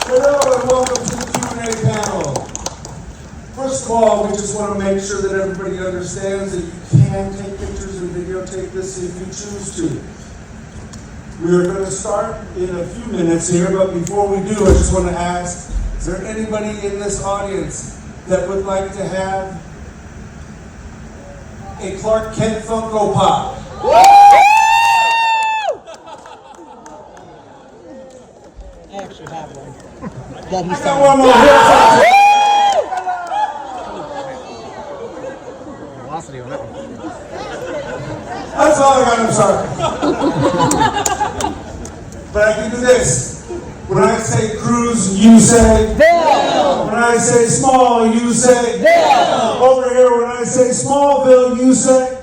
Hello and welcome to the Q&A panel. First of all, we just want to make sure that everybody understands that you can take pictures and videotape this if you choose to. We are going to start in a few minutes here, but before we do, I just want to ask, is there anybody in this audience that would like to have a Clark Kent Funko Pop? I actually have one. I got one more here. Velocity on that one. That's all I got, I'm sorry. But I can do this. When I say cruise, you say Bill. When I say small, you say Bill. Over here, when I say Smallville, you say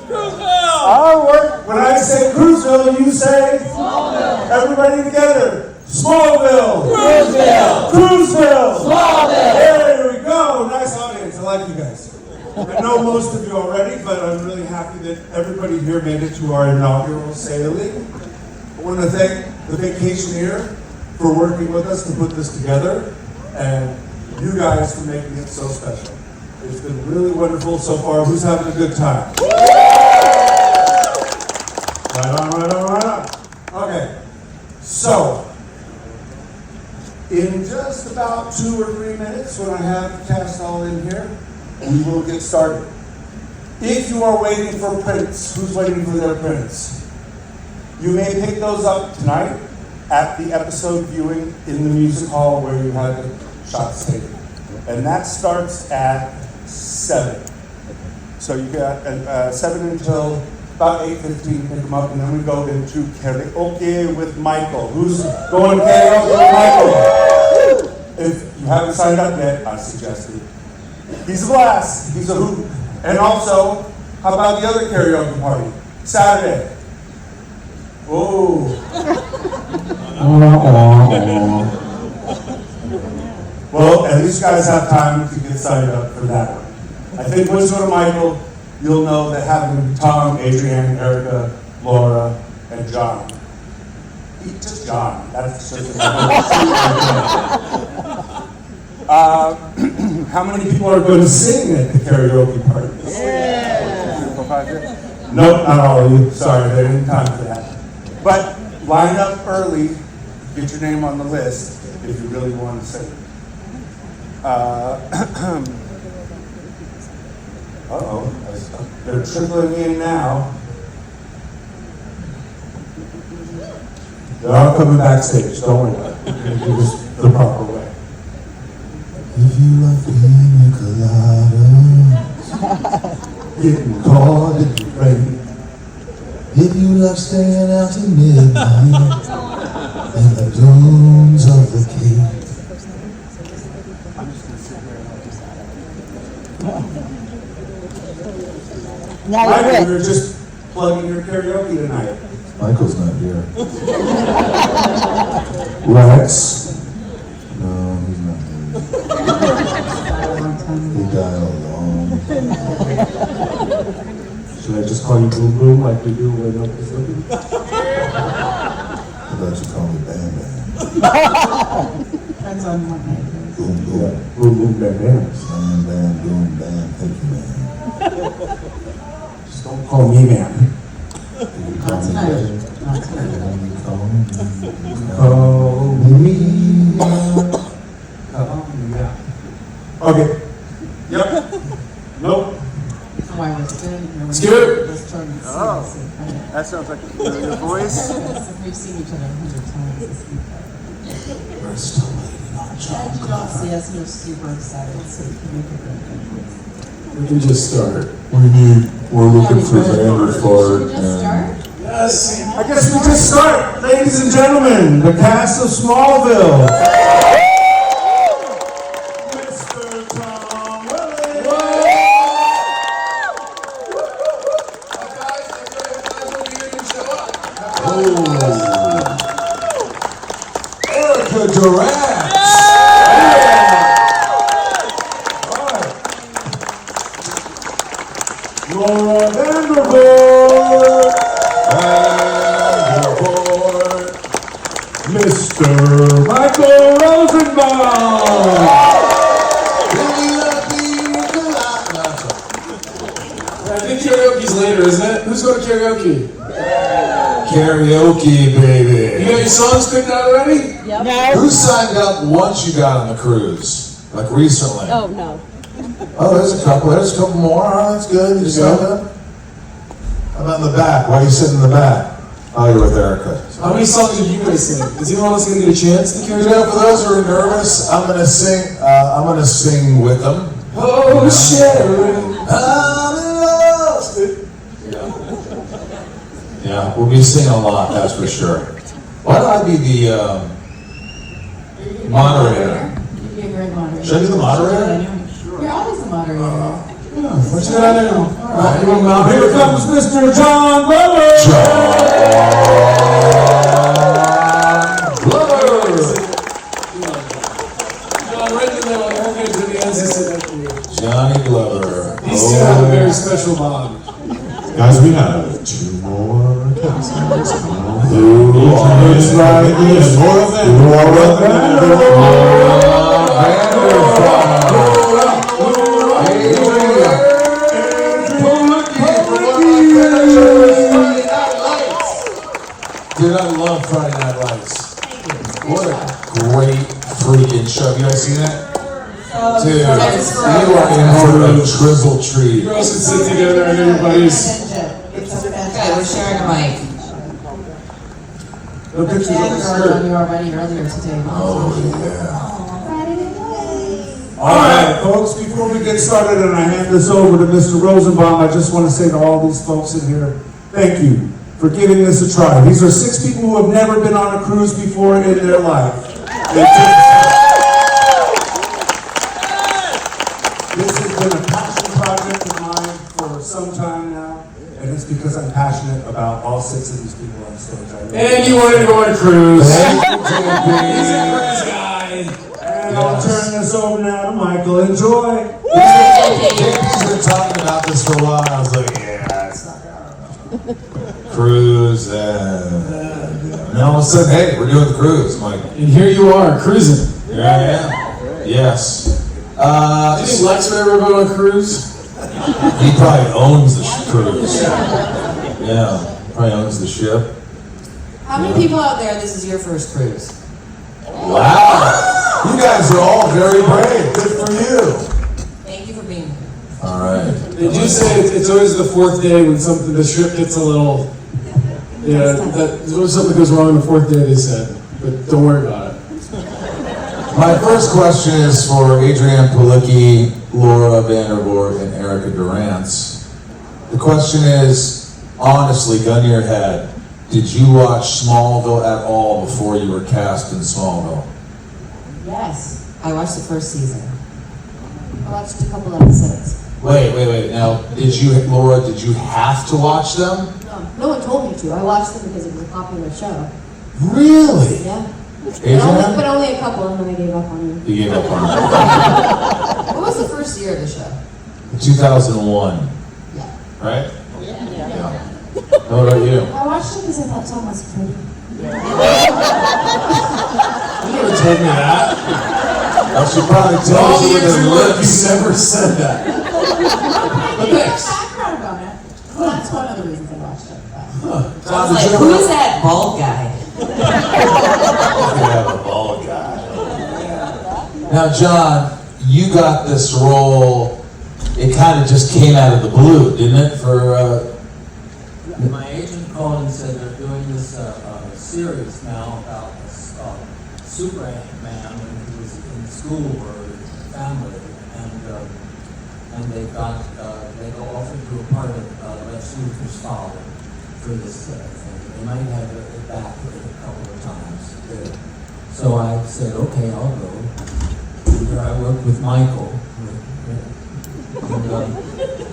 Cruiseville. Our work. When I say Cruiseville, you say Smallville. Everybody together. Smallville. Cruiseville. Cruiseville. Smallville. There we go. Nice audience. I like you guys. I know most of you already, but I'm really happy that everybody here made it to our inaugural sailing. I want to thank the Vacationeer for working with us to put this together, and you guys for making it so special. It's been really wonderful so far. Who's having a good time? Right on, right on, right on. Okay, so in just about 2 or 3 minutes, when I have the cast all in here, we will get started. If you are waiting for prints, who's waiting for their prints? You may pick those up tonight at the episode viewing in the music hall where you had the shots taken. And that starts at 7. So you got 7 until about 8:15, pick them up, and then we go into karaoke with Michael. Who's going karaoke with Michael? If you haven't signed up yet, I suggest it. He's a blast. He's a hoot. And also, how about the other karaoke party? Saturday. Oh. Well, at least you guys have time to get signed up for that one. I think once you go to Michael, you'll know that having Tom, Adrianne, Erica, Laura, and John. Just John. That's just how many people are going to sing at the karaoke party? Yeah. Nope, not all of you. Sorry, there ain't time for that. But line up early, get your name on the list if you really want to sing. Uh-oh, they're trickling in now. They're all coming backstage, don't worry about it. We're going to do this the proper way. If you love pina coladas, getting caught in the rain. If you love staying out till midnight in the dunes of the Cape. I'm just going to sit here and Now Michael, you're just plugging your karaoke tonight. Michael's not here. Rex? No, he's not here. He died alone. Should I just call you Boom Boom like we do when nobody's looking? I thought you called me Bam Bam. Depends on what night. Boom Boom. Yeah, Boom Boom Bam Bam. Bam Bam Boom Bam. Thank you, man. Just don't call me man. You can call me tonight. Bam. Not tonight. Call me. Okay. Yep. Nope. So I was doing. Skip it. Let's try and see. Oh. That sounds like your voice. We've seen each other 100 times. We're still waiting on John. And you don't see us, we're super excited, so you can make a great difference. We can just start. We're looking for Vanderford and Yes. I guess we just start. Ladies and gentlemen, the cast of Smallville. Mr. Tom Willis. Erica Durant. Laura Vandervoort. Mr. Michael Rosenbaum. I think karaoke's later, isn't it? Who's going to karaoke? Karaoke, baby. You got your songs picked out already? Yep. No. Who signed up once you got on the cruise? Like recently? Oh, no. Oh, there's a couple. There's a couple more. Oh, that's good. You signed up? How about in the back? Why are you sitting in the back? Oh, you're with Erica. How many songs did you guys sing? Is anyone else going to get a chance to You karaoke? know, for those who are nervous, I'm gonna sing with them. Oh, Sharon. I'm in love. Yeah, we'll be singing a lot, that's for sure. Why don't I be the moderator? You'd be a great moderator. Should I be the moderator? You're always the moderator. What you got now? All right, you want to Here comes Mr. John Glover. John, right in the middle. Erica to the ends. Sit next to you. Johnny Glover. These two have a very special bond. Guys, we have 2 more contestants. It's like this. Dude, I love Friday Night Lights. What a great freaking show. Have you guys seen that? Dude, you are in for a triple treat. Girls can sit together and everybody's. Okay, we're sharing a mic. The pictures of the And skirt. you already earlier today. Oh, yeah. All right, folks, before we get started and I hand this over to Mr. Rosenbaum, I just want to say to all these folks in here, thank you for giving this a try. These are 6 people who have never been on a cruise before in their life. This has been a passion project of mine for some time now, and it's because I'm passionate about all 6 of these people on stage. I really And you wanted to go on a cruise. Thank you, He's a JP. cruise guy. And I'll turn this over now to Michael. Enjoy. JP's been talking about this for a while. I was like, yeah, it's not gonna cruise. And all of a sudden, hey, we're doing the cruise. I'm like, And here you are, cruising. here I am. Yes. Do you think Lex would ever go on a cruise? He probably owns the cruise. Yeah, probably owns the ship. How many people out there, this is your first cruise? Wow. You guys are all very brave. Good for you. Thank you for being here. All right. They do say it's always the 4th day when the ship gets a little, there's always something goes wrong on the 4th day, they said. But don't worry about it. My first question is for Adrianne Palicki, Laura Vandervoort, and Erica Durance. The question is, honestly, gun to your head, did you watch Smallville at all before you were cast in Smallville? Yes, I watched the first season. I watched a couple episodes. Wait. Now, Laura, did you have to watch them? No one told me to. I watched them because it was a popular show. Really? Yeah. Adrianne? But only a couple, and then I gave up on you. You gave up on it. What was the first year of the show? 2001. Yeah. Right? Yeah. What about you? I watched it because I thought Tom was pretty. You never told me that. I should probably tell All the you years with you the worked, lips. you never said that. But thanks. Background on it. Well, that's one of the reasons I watched it. But. I was like, who's that bald guy? You have a bald guy. Now, John, you got this role. It kind of just came out of the blue, didn't it? My agent called and said they're doing this series now about Superman when he was in school or family, and they offered to a part of Lex Luthor's father for this thing. They might have it back a couple of times. So I said, okay, I'll go. I worked with Michael,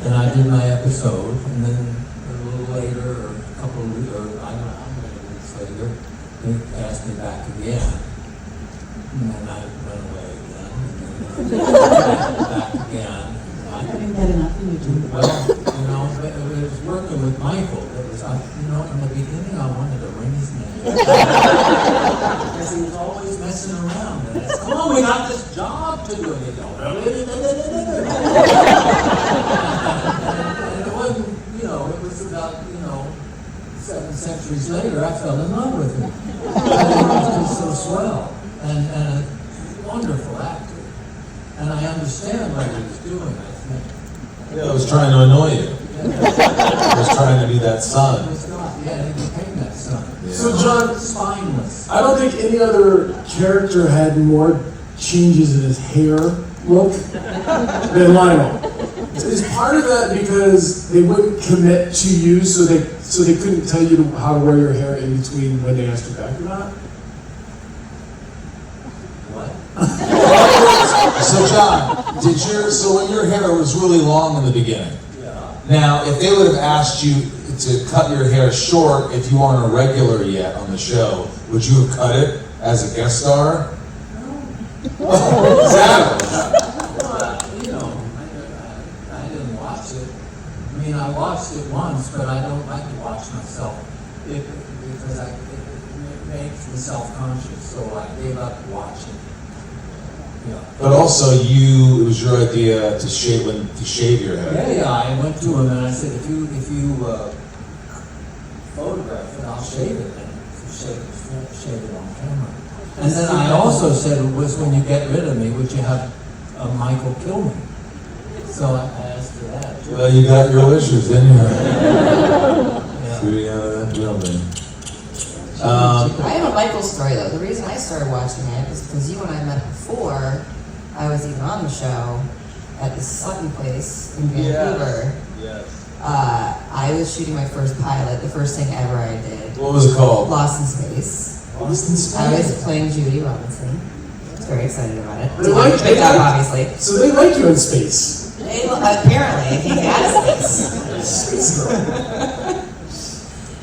and I did my episode, and then a little later, or a couple of weeks, or I don't know how many weeks later, they asked me back again. And then I went away again, and then back again. I didn't get enough in YouTube. Well, it was working with Michael. It was, in the beginning I wanted to ring his name. Because he was always messing around. And it's, come on, we got this job to do. And you go, really? And it wasn't, you know, it was about, you know, 7 centuries later, I fell in love with him. He was just so swell and a wonderful actor. And I understand what he was doing, I think. Yeah, I was trying to annoy you. I was trying to be that son. He was not, yeah, he became that son. Yeah. So John, Spineless. I don't think any other character had more changes in his hair look than Lionel. Is part of that because they wouldn't commit to you, so they couldn't tell you how to wear your hair in between when they asked you back or not? What? So John, so when your hair was really long in the beginning, Yeah. now if they would have asked you to cut your hair short if you weren't a regular yet on the show, would you have cut it as a guest star? No. Exactly. You know, I didn't watch it. I mean, I watched it once, but I don't like to watch myself because it makes me self-conscious. So I gave up watching. Yeah. But also, it was your idea to shave your head. Yeah. I went to him and I said, if you photograph it, I'll shave it. And shave it on camera. And then I also said, it was when you get rid of me, would you have Michael kill me? So I asked for that too. Well, you got your wishes, didn't you? Yeah. Shooting out of that building. I have a Michael story though. The reason I started watching it is because you and I met before I was even on the show at the Sutton place in Vancouver. Yes. I was shooting my first pilot, the first thing ever I did. What was it called? Lost in Space. Lost in Space. I was playing Judy Robinson. I was very excited about it. They like- Picked up, obviously. So they like you in space. Apparently, he had space. Space girl.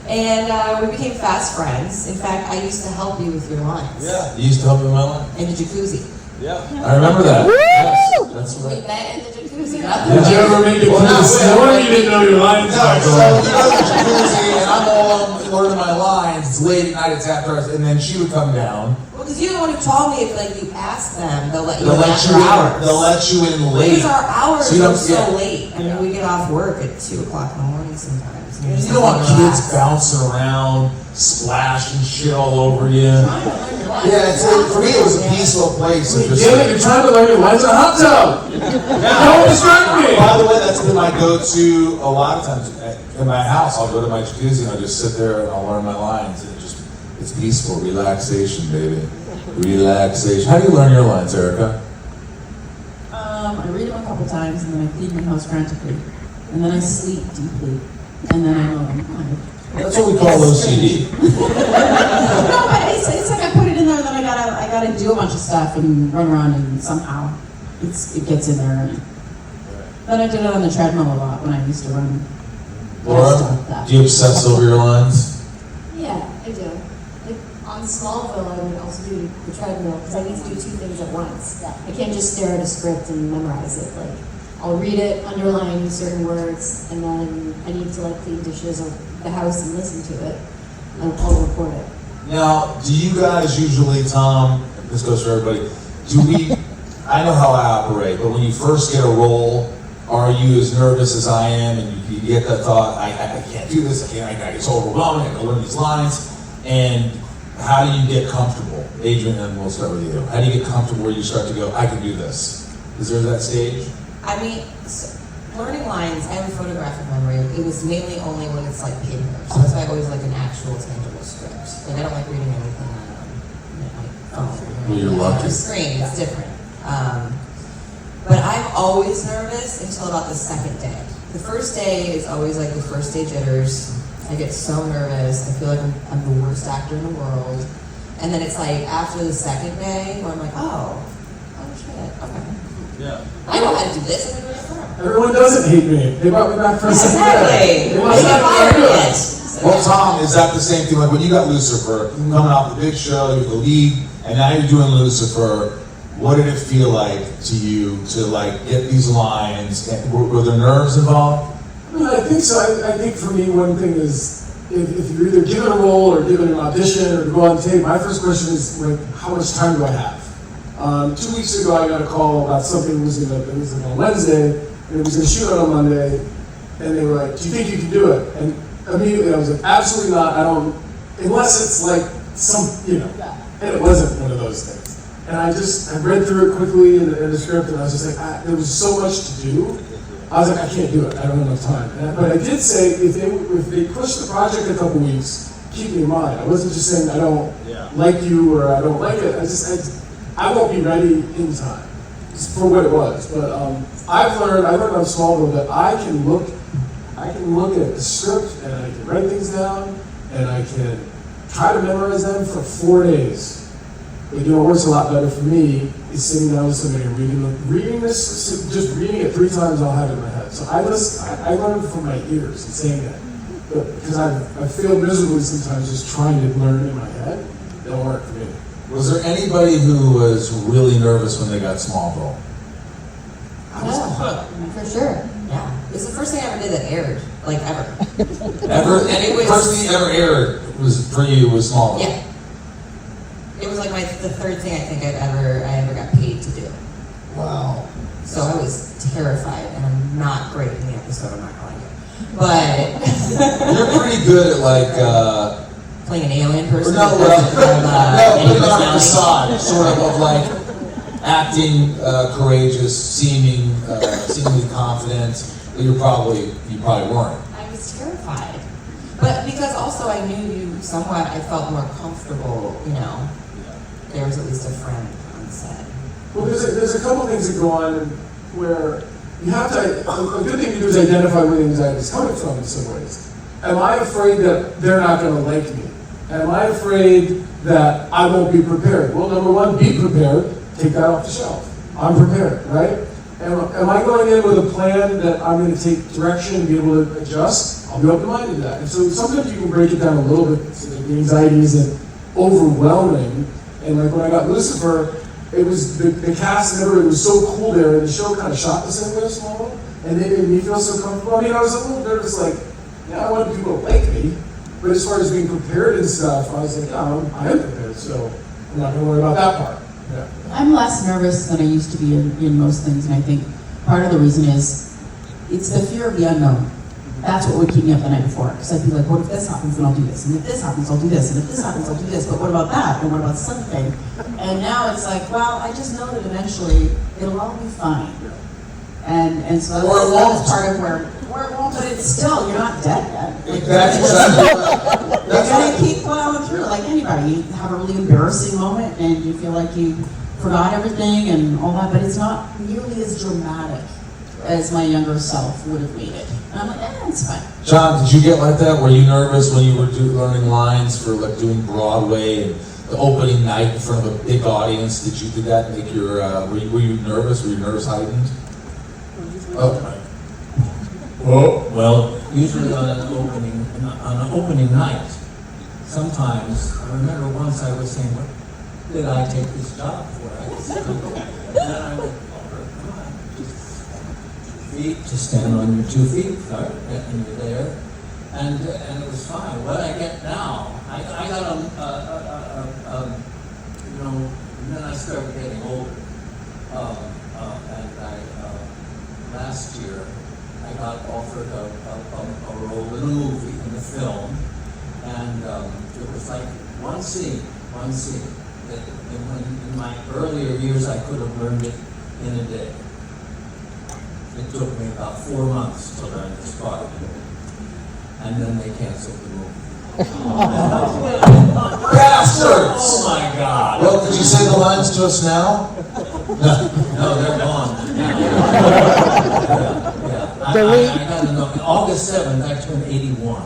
And we became fast friends. In fact, I used to help you with your lines. Yeah. You used to help me with my line? In the jacuzzi. Yeah. I remember that. Yes, that's We right. met in the jacuzzi. Did you ever make it Well, through no, this? No wonder you didn't know your lines. No, so you go to the jacuzzi, and I'm all learning my lines. It's late at night, it's after us, and then she would come down. Well, because you're the one who told me if you ask them, they'll let you They'll in let after you in. hours. They'll let you in late. Because our hours So you are don't- so yeah. late. I mean, we get off work at 2 o'clock in the morning sometimes. And You just don't want wanna kids relax. bouncing around, splashing shit all over you. Yeah, for me it was a peaceful place. It was just Damn it, you're trying to learn your lines in a hot tub. Don't distract me. By the way, that's been my go-to a lot of times. In my house, I'll go to my jacuzzi and I'll just sit there and I'll learn my lines. And it's peaceful, relaxation, baby. Relaxation. How do you learn your lines, Erica? I read them a couple times and then I clean my house frantically. And then I sleep deeply. And then I know I'm kind of. That's what we call OCD. No, but it's like I put it in there and then I gotta do a bunch of stuff and run around and somehow it gets in there. And then I did it on the treadmill a lot when I used to run. Laura, do you obsess over your lines? Yeah, I do. Like on Smallville, I would also do the treadmill because I need to do 2 things at once. I can't just stare at a script and memorize it. Like I'll read it, underline certain words, and then I need to like clean dishes or the house and listen to it, and I'll record it. Now, do you guys usually, Tom, this goes for everybody, I know how I operate, but when you first get a role, are you as nervous as I am and you get that thought, I can't do this, I get so overwhelmed, I gotta learn these lines, and how do you get comfortable? Adrianne, and we'll start with you. How do you get comfortable where you start to go, I can do this? Is there that stage? I mean, learning lines, I have a photographic memory. It was mainly only when it's like paper. So that's why I always like an actual tangible script. Like I don't like reading anything on my phone. Well, you're lucky. The screen, it's different. But I'm always nervous until about the second day. The first day is always like the first day jitters. I get so nervous. I feel like I'm the worst actor in the world. And then it's like after the second day where I'm like, oh shit, okay. Yeah. I know how to do this. I'm gonna do it forever. Everyone doesn't hate me. They brought me back for a second day. Exactly. They I must get not be fired good. yet. Well, Tom, is that the same thing? Like when you got Lucifer, coming off the big show, you're the lead, and now you're doing Lucifer. What did it feel like to you to like get these lines? And were there nerves involved? I think so. I think for me, one thing is if you're either given a role or given an audition or to go on tape, my first question is like, how much time do I have? 2 weeks ago, I got a call about something that was on Wednesday, and it was going to shoot on a Monday, and they were like, do you think you can do it? And immediately I was like, absolutely not, I don't, unless it's like and it wasn't one of those things. And I read through it quickly in the script, and I was just like, there was so much to do. I was like, I can't do it, I don't have enough time. But I did say, if they push the project a couple weeks, keep me in mind. I wasn't just saying I don't like you or I don't like it. I won't be ready in time for what it was. But I learned on Smallville that I can look at the script and I can write things down and I can try to memorize them for 4 days. But what works a lot better for me is sitting down with somebody and reading this, just reading it 3 times, I'll have it in my head. So I learned from my ears and saying that. But because I failed miserably sometimes just trying to learn it in my head, it don't work for me. Was there anybody who was really nervous when they got Smallville? Yeah, for sure. Yeah. It's the first thing I ever did that aired, like ever. First thing ever aired for you was Smallville? Yeah. It was like the third thing I think I ever got paid to do. Wow. So I was terrified, and I'm not great in the episode, I'm not gonna lie. But you're pretty good at like playing an alien person. No, put it on the facade, sort of like acting courageous, seemingly confident, but you probably weren't. I was terrified, but because also I knew you somewhat, I felt more comfortable. There was at least a friend on set. Well, there's a couple things that go on where you have to. A good thing to do is identify where the anxiety is coming from in some ways. Am I afraid that they're not going to like me? Am I afraid that I won't be prepared? Well, number one, be prepared. Take that off the shelf. I'm prepared, right? Am I going in with a plan that I'm going to take direction and be able to adjust? I'll be open-minded to that. And so sometimes you can break it down a little bit so that the anxiety isn't overwhelming. And like when I got Lucifer, it was the cast and everybody was so cool there, and the show kind of shot the same way as Smallville, and they made me feel so comfortable. I mean, I was a little nervous, like, I wanted people to like me, but as far as being prepared and stuff, I was like, I am prepared, so I'm not going to worry about that part. Yeah. I'm less nervous than I used to be in most things, and I think part of the reason is it's the fear of the unknown. That's what would keep me up the night before, because I'd be like, what if this happens, then I'll do this, and if this happens, I'll do this, and if this happens, I'll do this, but what about that, and what about something? And now it's like, well, I just know that eventually it'll all be fine. And so that's part of where it won't, but it's still, you're not dead yet. Like, you're gonna keep plowing through, like anybody. You have a really embarrassing moment, and you feel like you forgot everything and all that, but it's not nearly as dramatic as my younger self would have made it. And I'm like, it's fine. John, did you get like that? Were you nervous when you were learning lines for like doing Broadway and the opening night in front of a big audience? Did that make your? Were you nervous? Were you nervous heightened? Oh. Well, usually on an opening night, sometimes I remember once I was saying, "What did I take this job for?" And then I would, come on, just stand on your 2 feet, and you're there, and it was fine. What I get now, I got and then I started getting older, and last year I got offered a role in a movie, in a film, and it was like one scene. That in my earlier years I could have learned it in a day. It took me about 4 months to learn this part, and then they canceled the movie. Bastards! Oh my God! Well, could you say the lines to us now? No, they're gone. Yeah. I got to know. August 7th, I turned 81.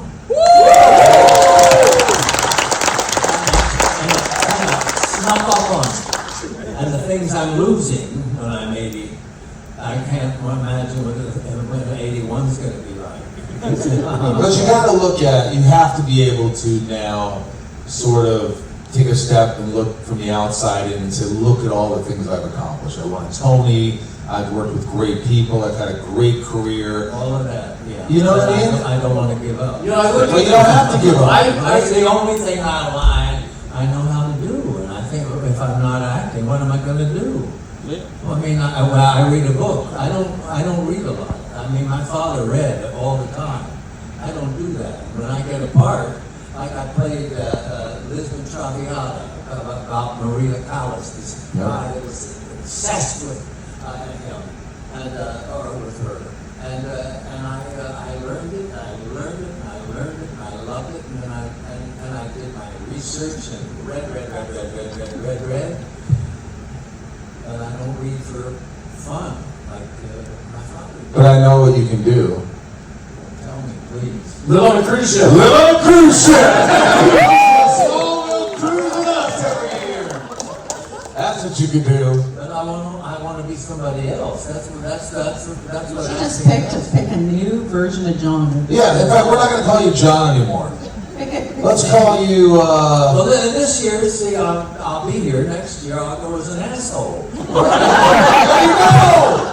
Snuck up on. And the things I'm losing when I'm 80, I can't imagine what 81 is going to be like. But you got to you have to be able to now sort of take a step and look from the outside in and say, look at all the things I've accomplished. I won a Tony, I've worked with great people. I've had a great career. All of that, yeah. You know what I mean? I don't want to give up. You know, I look Well, you don't have to give up. That's the only thing I know how to do, and I think if I'm not acting, what am I going to do? Well, I mean, when I read a book, I don't read a lot. I mean, my father read all the time. I don't do that. When I get a part, like I played Lisbon Traviata about Maria Callas, this guy that was obsessed with him, and or with her, and I learned it, and I learned it, and I learned it, and I loved it, and then I did my research and read, and I don't read for fun like my father did. But I know what you can do. Tell me, please. Live on a cruise ship. Live on a cruise ship! Smallville Cruiseville every year. That's what you can do. But I want to be somebody else. That's what She I just think. pick a new version of John. Yeah, in fact, we're not going to call you John anymore. Let's call you, Well, then this year, see, I'll be here. Next year, I'll go as an asshole. there you go!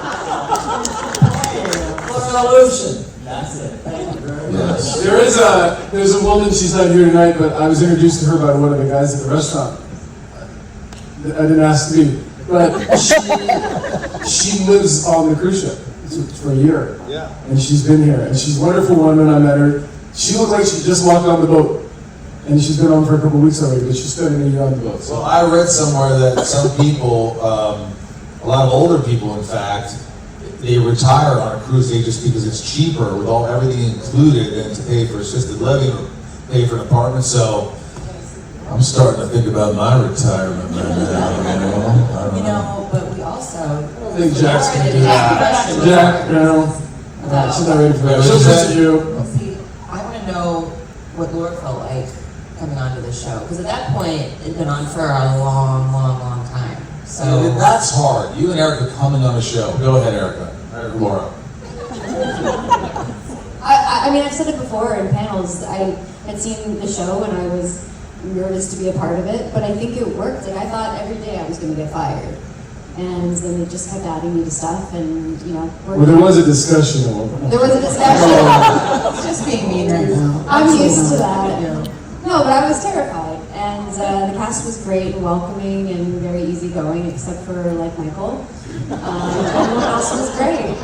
Solution. That's it. Thank you very much. Yes. There's a woman, she's not here tonight, but I was introduced to her by one of the guys at the restaurant. I didn't ask to be, but she lives on the cruise ship for a year. Yeah. And she's been here, and she's a wonderful woman. I met her. She looked like she just walked on the boat, and she's been on for a couple weeks already, but she's spending a year on the boat. So. Well, I read somewhere that some people, a lot of older people, in fact, they retire on a cruise day just because it's cheaper with everything included than to pay for assisted living or pay for an apartment. So I'm starting to think about my retirement right now. You know, but we also. I think Jack's gonna do that. Jack, no, she's not ready for that. She'll listen to you. See, I want to know what Laura felt like coming onto the show, because at that point it'd been on for a long time. So That's hard. You and Erica coming on a show. Go ahead, Erica. Or Laura. I mean, I've said it before in panels. I had seen the show and I was nervous to be a part of it, but I think it worked. Like, I thought every day I was going to get fired. And then they just kept adding me to stuff, and, you know. Well, there was a discussion at one point. There was a discussion. It's just being mean right now. I'm used to that. No, but I was terrified. And the cast was great and welcoming and very easygoing, except for, like, Michael. Everyone else was great.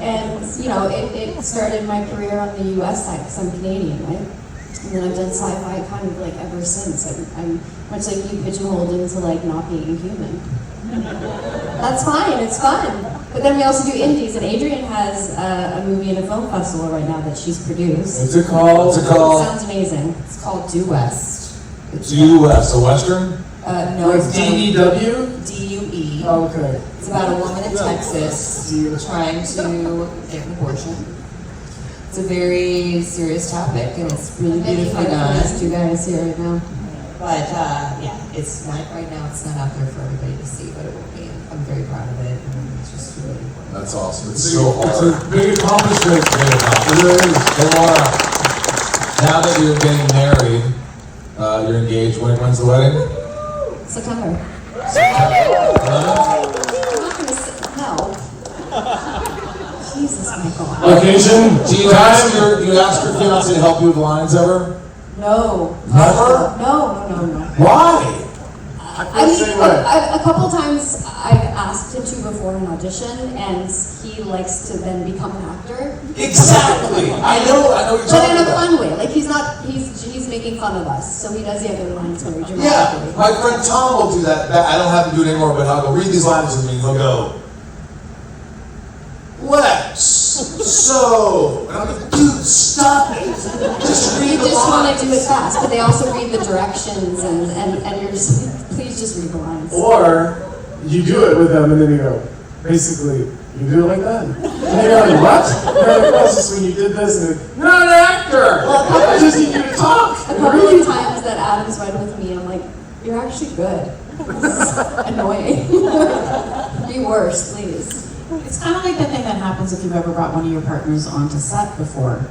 And, you know, it started my career on the US side, because I'm Canadian, right? And then I've done sci-fi kind of like ever since. I'm much like you, pigeonholed into like not being a human. That's fine, it's fun. But then we also do indies, and Adrianne has a movie and a film festival right now that she's produced. What's it called? What's it called? Sounds amazing. it's called Due West. Due West, a Western? No, Like it's DEW? DUE. Oh, okay. It's about a woman in Texas trying to get an abortion. It's a very serious topic, and it's really beautifully done. Two guys here right now. But yeah, it's not right now. It's not out there for everybody to see, but it will be. I'm very proud of it, and it's just really important. That's awesome. It's so It's hard. a big accomplishment. Big accomplishment. It really is. Hey, Laura, now that you're getting married, you're engaged. When's the wedding? September. Huh? I'm not gonna say no. Jesus, Michael. Location? Do you ask your fiance to help you with lines ever? No. Never? No. Why? I mean, a couple times I've asked him to before an audition, and he likes to then become an actor. Exactly. I know what you're But talking in a about. fun way. Like he's making fun of us, so he does the other lines very dramatically. Yeah, my friend Tom will do that. I don't have to do it anymore, but I'll go read these lines with me, and he'll go, Lex, so, and I'm like, dude, stop it. Just read You the just want lines. to do it fast, but they also read the directions, and you're just, please just read the lines. Or you do it with them and then you go, basically, you do it like that. And you're like, what? You're like, that's just when you did this, and then, you're not an actor! I just need you to talk! A couple of times that Adam's read with me, I'm like, you're actually good. This is annoying. Be worse, please. It's kind of like the thing that happens if you've ever brought one of your partners onto set before.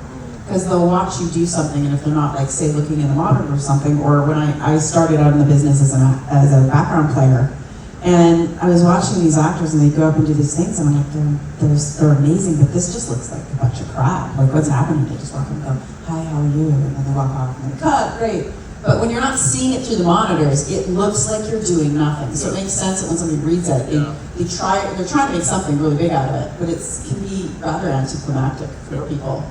Because they'll watch you do something, and if they're not, like, say, looking in the monitor or something, or when I started out in the business as a background player, And I was watching these actors, and they go up and do these things, and I'm like, they're amazing, but this just looks like a bunch of crap. Like, what's happening? They just walk in and go, hi, how are you? And then they walk off, and they cut, great. But when you're not seeing it through the monitors, it looks like you're doing nothing. So it makes sense that when somebody reads it, they're trying to make something really big out of it, but it can be rather anticlimactic for people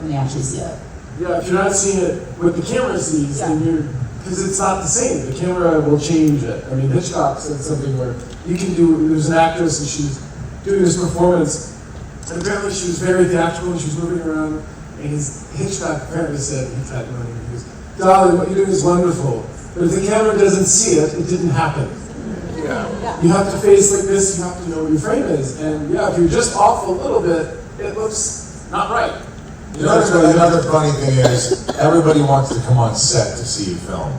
when they actually see it. Yeah, if you're not seeing it with the camera sees, then you're, because it's not the same. The camera will change it. I mean, Hitchcock said something where you can do, there's an actress and she's doing this performance, and apparently she was very theatrical and she was moving around, and Hitchcock apparently said, he goes, darling, what you're doing is wonderful, but if the camera doesn't see it, it didn't happen. Yeah. You have to face like this, you have to know what your frame is, and yeah, if you're just off a little bit, it looks not right. You know, another funny thing is, everybody wants to come on set to see you film.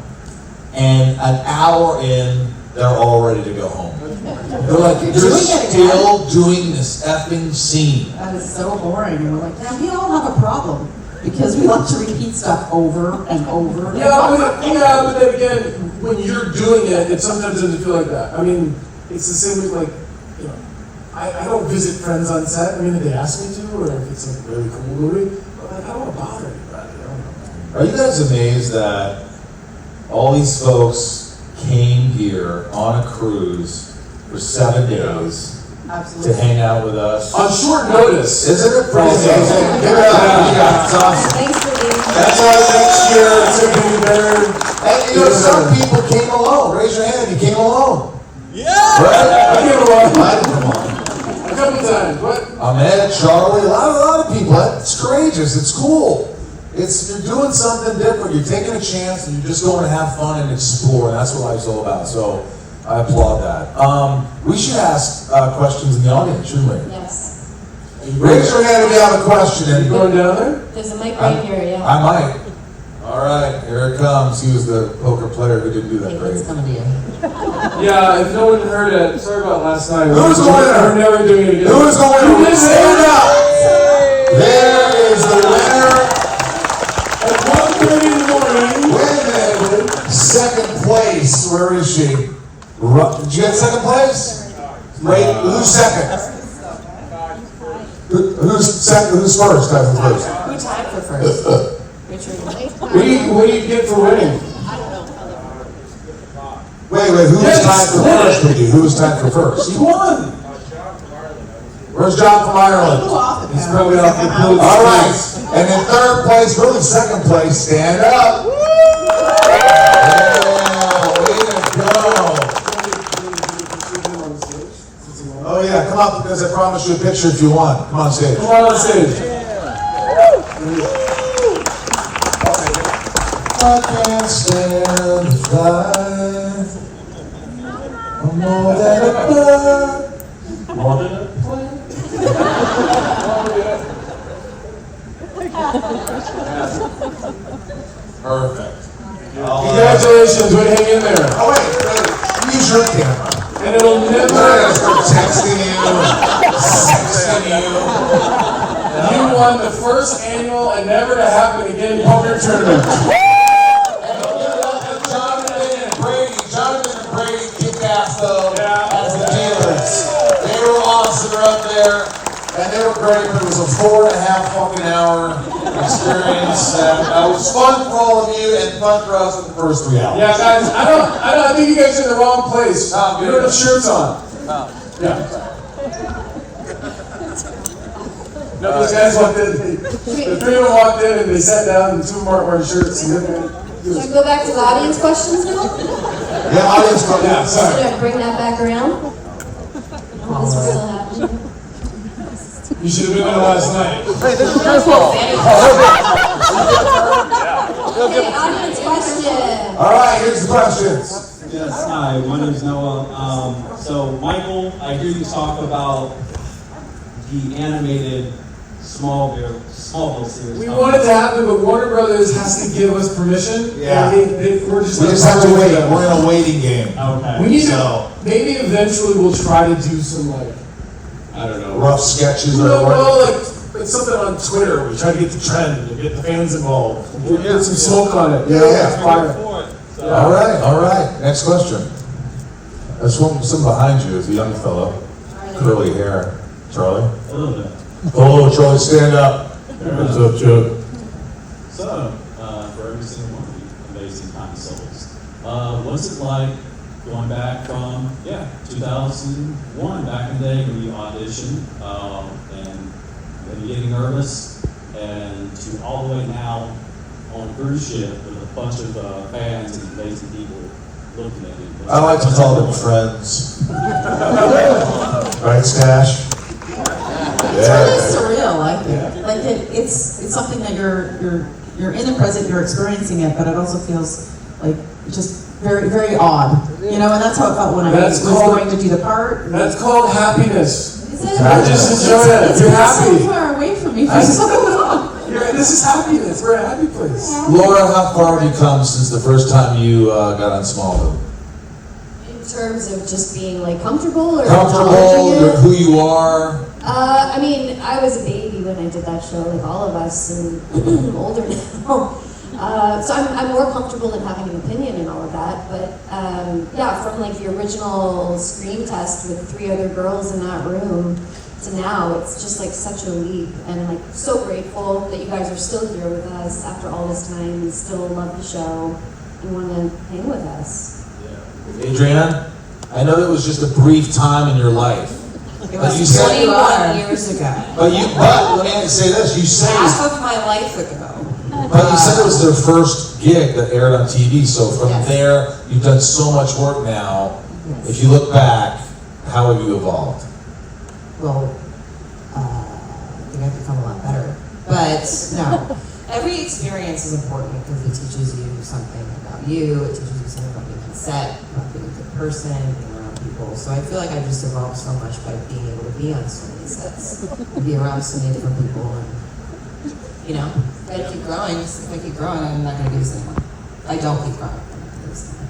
And an hour in, they're all ready to go home. They're like, you're still doing this effing scene. That is so boring. And we're like, yeah, we all have a problem. Because we like to repeat stuff over and over and over. But then again, when you're doing it, it sometimes doesn't feel like that. I mean, it's the same with like, you know, I don't visit friends on set. I mean, if they ask me to, or if it's like a really cool movie, but like, I don't want to bother anybody. I don't know. Are you guys amazed that all these folks came here on a cruise for 7 days to hang out with us? On short notice. Isn't it pretty amazing? Give it up. Yeah, it's awesome. Thanks for being here. That's why next year it's going to be better. And you know, some people came alone. Raise your hand if you came alone. Yeah! Right? I came along. I didn't come alone. A couple times. What? Ahmed, Charlie, a lot of people. It's courageous. It's cool. You're doing something different. You're taking a chance, and you're just going to have fun and explore. And that's what life's all about. So I applaud that. We should ask questions in the audience, shouldn't we? Yes. Raise your hand if you have a question. Are you going down there? There's a mic right here, yeah. I might. All right, here it comes. He was the poker player who didn't do that great. It's coming to you. Yeah, if no one heard it, sorry about last night. Who's the winner? We're never doing it again. Who's the winner? Stand up. There is the winner. At 1:30 in the morning. Wait a minute. Second place. Where is she? Did you get second place? Wait, who's second? Who's second? Who's first? I was first. Who tied for first? What do you get for winning? Wait, who was tied for first with you? Who was tied for first? You won. Where's John from Ireland? He's probably off the pool. All right. And in third place, really second place, stand up. Yeah, way to go. Oh yeah, come up because I promised you a picture if you want. Come on stage. Come on stage. I can't stand to fly. I'm more than a bird. More than a plane. Perfect. Congratulations, way to hang in there. Oh wait, use your camera. And it'll never start texting you. You won the first annual and never to happen again poker tournament. Jonathan and Brady kicked ass though, as the Yeah. dealers. They were awesome, they're up there, and they were great, but it was a 4.5 fucking hour experience. It was fun for all of you and fun for us in the first 3 hours. Yeah, guys, I think you guys are in the wrong place. You don't have shirts on. Yeah. No, those guys walked in, the 3 of them walked in and they sat down and 2 of them weren't wearing shirts. Should we go back to the audience questions now? Yeah, audience, yeah, sorry. Should I bring that back around? This is still happening. You should have been there last night. Hey, this is your fault. Okay, audience question. All right, here's the questions. Yes, hi, my name is Noah. So, Michael, I hear you talk about the animated Smallville series. We want it to happen, but Warner Brothers has to give us permission. Yeah. We're We just have to wait. We're in a waiting game. Okay. We need So- to, maybe eventually we'll try to do some like, I don't know. Rough sketches No, or well, like something on Twitter. We try to get the trend and get the fans involved. Get some smoke on it. Yeah. Fire. All right. Next question. There's some behind you, it's a young fella, curly hair. Charlie? Oh, Charlie, stand up. What's up, Chuck? So, for every single one of you amazing kind souls, what's it like going back from, 2001, back in the day when you auditioned, and then getting nervous, and to all the way now on a cruise ship with a bunch of fans and amazing people looking at you? I like to call them friends. Right, Stash? It's really surreal, I think. Like it's something that you're in the present, you're experiencing it, but it also feels like just very, very odd. You know, and that's how it felt when I was going to do the part. That's called happiness. I just enjoy it. You're happy. So far away from me for so long. This is happiness. We're a happy place. Laura, how far have you come since the first time you got on Smallville? In terms of just being like comfortable or Comfortable, acknowledging it? who you are? I mean, I was a baby when I did that show, like all of us, and I'm older now. So I'm more comfortable in having an opinion and all of that. But from like the original screen test with 3 other girls in that room to now, it's just like such a leap. And I'm like so grateful that you guys are still here with us after all this time and still love the show and want to hang with us. Adrianne, I know that was just a brief time in your life. It But you was said 21 years ago. But let me say this, you say Half of my life ago. But you said it was their first gig that aired on TV, so from Yes. there, you've done so much work now. If you look back, how have you evolved? Well, I think I've become a lot better. But no, every experience is important because it teaches you something about you, it teaches you something about being on set, about being a good person, being around people. So I feel like I've just evolved so much by being able to be on so many sets, and be around so many different people, and gotta keep growing. If I keep growing, I'm not gonna do this anymore. I don't keep growing, I'm not gonna do this anymore.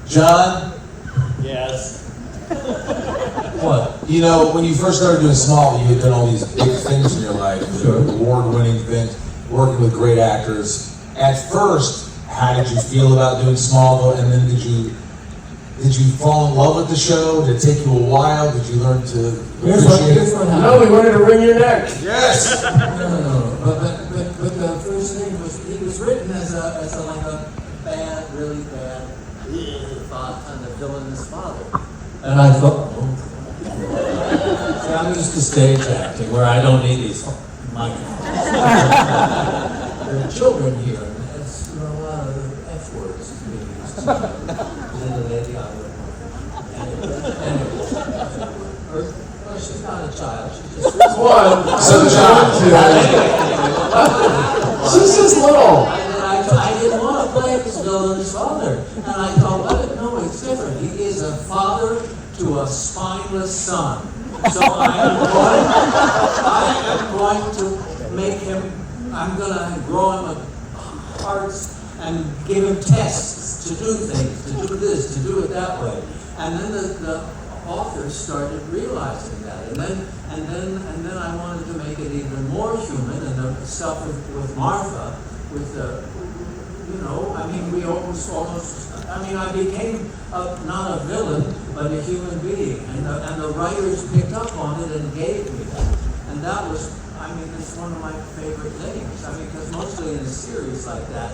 John, Yes. what? You know, when you first started doing Smallville, you had done all these big things in your life, award-winning things, working with great actors. At first, how did you feel about doing Smallville, and then did you fall in love with the show? Did it take you a while? Did you learn to appreciate it? No, we wanted to wring your neck. Yes! No. But the first thing was, he was written as a bad, really bad, kind of villainous father. And I thought, see, I'm used to stage acting where I don't need these microphones. There are children here, and there's a lot of F words being used. Little lady, I would. Well, she's not a child. She's just One. So, John, She's just little. I didn't want to play this villain's father. And I thought, well, no, it's different. He is a father to a spineless son. So I am going to make him, I'm going to grow him hearts and give him tests to do things, to do this, to do it that way. And then the authors started realizing that. And then I wanted to make it even more human, and the stuff with Martha, with the, we almost, I became not a villain, but a human being, and the writers picked up on it and gave me that. And that was, it's one of my favorite things. Because mostly in a series like that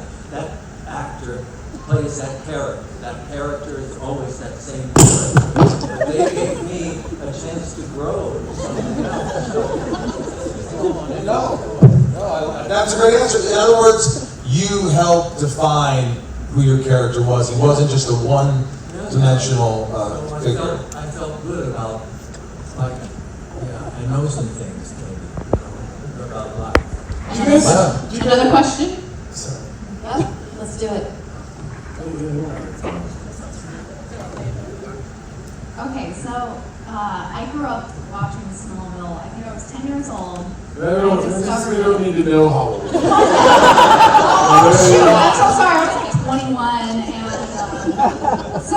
actor plays that character. That character is always that same character. But they gave me a chance to grow or something else. No, that's a great answer. In other words, you helped define who your character was. He wasn't just a one-dimensional figure. I felt good about, I know some things, maybe, about life. Another question? Yeah, let's do it. Okay, so I grew up watching Smallville. I think I was 10 years old. We don't need to know how old. Oh, shoot, I'm so sorry. I was like 21, and so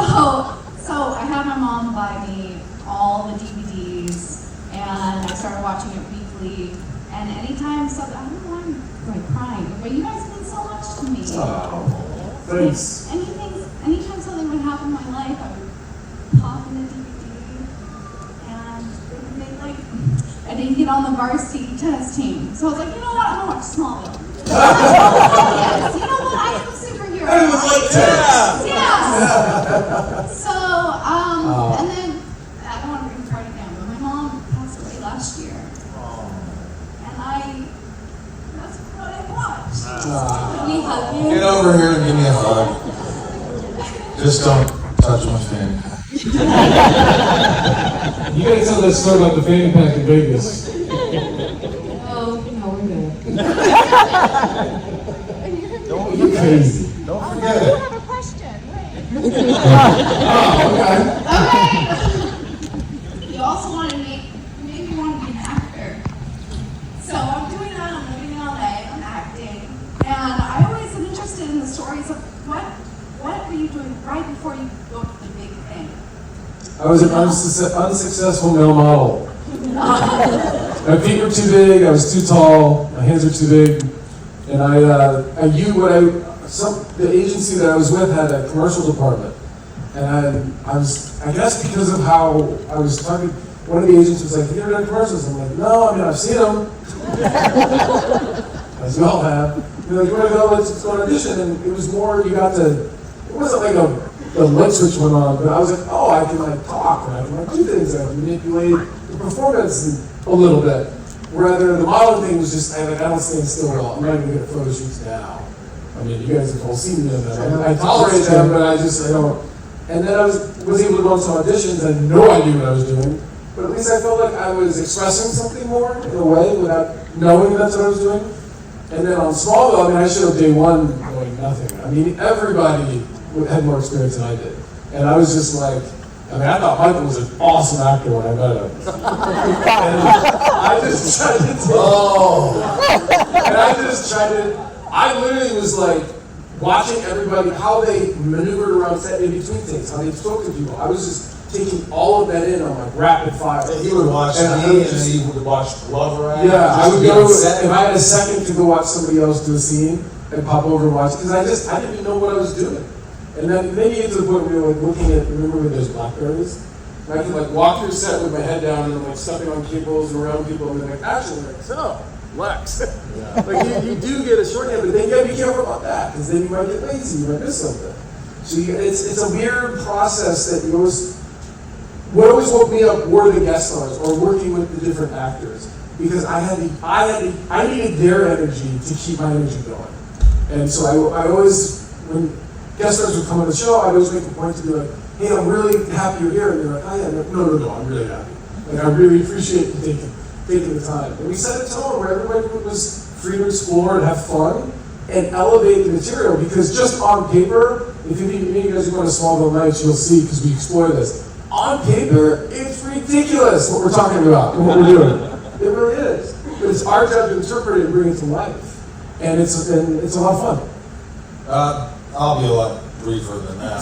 I had my mom buy me all the DVDs, and I started watching it weekly. And anytime something, I don't know why I'm crying, but you guys mean so much to me. Oh, thanks. Anytime something would happen in my life, I would pop watching the DVD, and I didn't get on the varsity tennis team. So I was like, you know what, I'm gonna watch Smallville. Yes, you know what, I am a superhero. I would like tennis. Yeah. So, and then, I don't want to bring this party down, but my mom passed away last year. And that's what I watched. We hug you. Get over here and give me a hug. Just don't touch my fan. You gotta tell that story about the fanny pack in Vegas. Oh, no, we're good. You're crazy. Don't forget it. I have a question. Oh, okay. Okay. You also want to maybe want to be an actor. So I'm doing that. I'm living in LA. I'm acting, and I always am interested in the stories of what were you doing right before you go to the big thing. I was an unsuccessful male model. My feet were too big, I was too tall, my hands were too big, and the agency that I was with had a commercial department, and I guess because of how I was talking, one of the agents was like, "Have you ever done commercials?" I'm like, "No, I mean, I've seen them." As we all have. They're like, "You want to go, let's go on audition," and it was more, it wasn't like the light switch went on, but I was like, oh, I can like talk, and I can like do things, I can manipulate the performance a little bit. Rather, the modeling thing was just, I don't stand still well. I'm not even good at photo shoots now. I mean, you guys have all seen me on that. I tolerate them, but I don't. And then I was able to go on some auditions and had no idea what I was doing, but at least I felt like I was expressing something more in a way without knowing that's what I was doing. And then on Smallville, I mean, I showed day one knowing nothing. I mean, everybody had more experience than I did. And I was just like, I thought Michael was an awesome actor when I met him. And I just tried to I literally was like watching everybody, how they maneuvered around set in between things, how they spoke to people. I was just taking all of that in on like rapid fire. He would watch me, and then he would watch Glover act. Yeah, I would go, if I had a second to go watch somebody else do a scene, and pop over and watch, because I didn't even know what I was doing. And then you get to the point where you're like looking at, remember with those Blackberries? And I could like walk through set with my head down and I'm like stepping on cables and around people and they're like, actually, like, so, Lex. Yeah. Like you do get a shorthand, but then you gotta be careful about that, because then you might get lazy, you might miss something. So it's a weird process that what always woke me up were the guest stars or working with the different actors, because I needed their energy to keep my energy going. And so I always, when guest stars would come on the show, I'd always make a point to be like, hey, I'm really happy you're here. And they're like, oh yeah, no, I'm really happy. Like, I really appreciate you taking the time. And we set a tone where everybody was free to explore and have fun and elevate the material, because just on paper, if you guys are going to Smallville Nights, you'll see, because we explore this. On paper, it's ridiculous what we're talking about and what we're doing. It really is. But it's our job to interpret it and bring it to life. And it's a lot of fun. I'll be a lot briefer than that.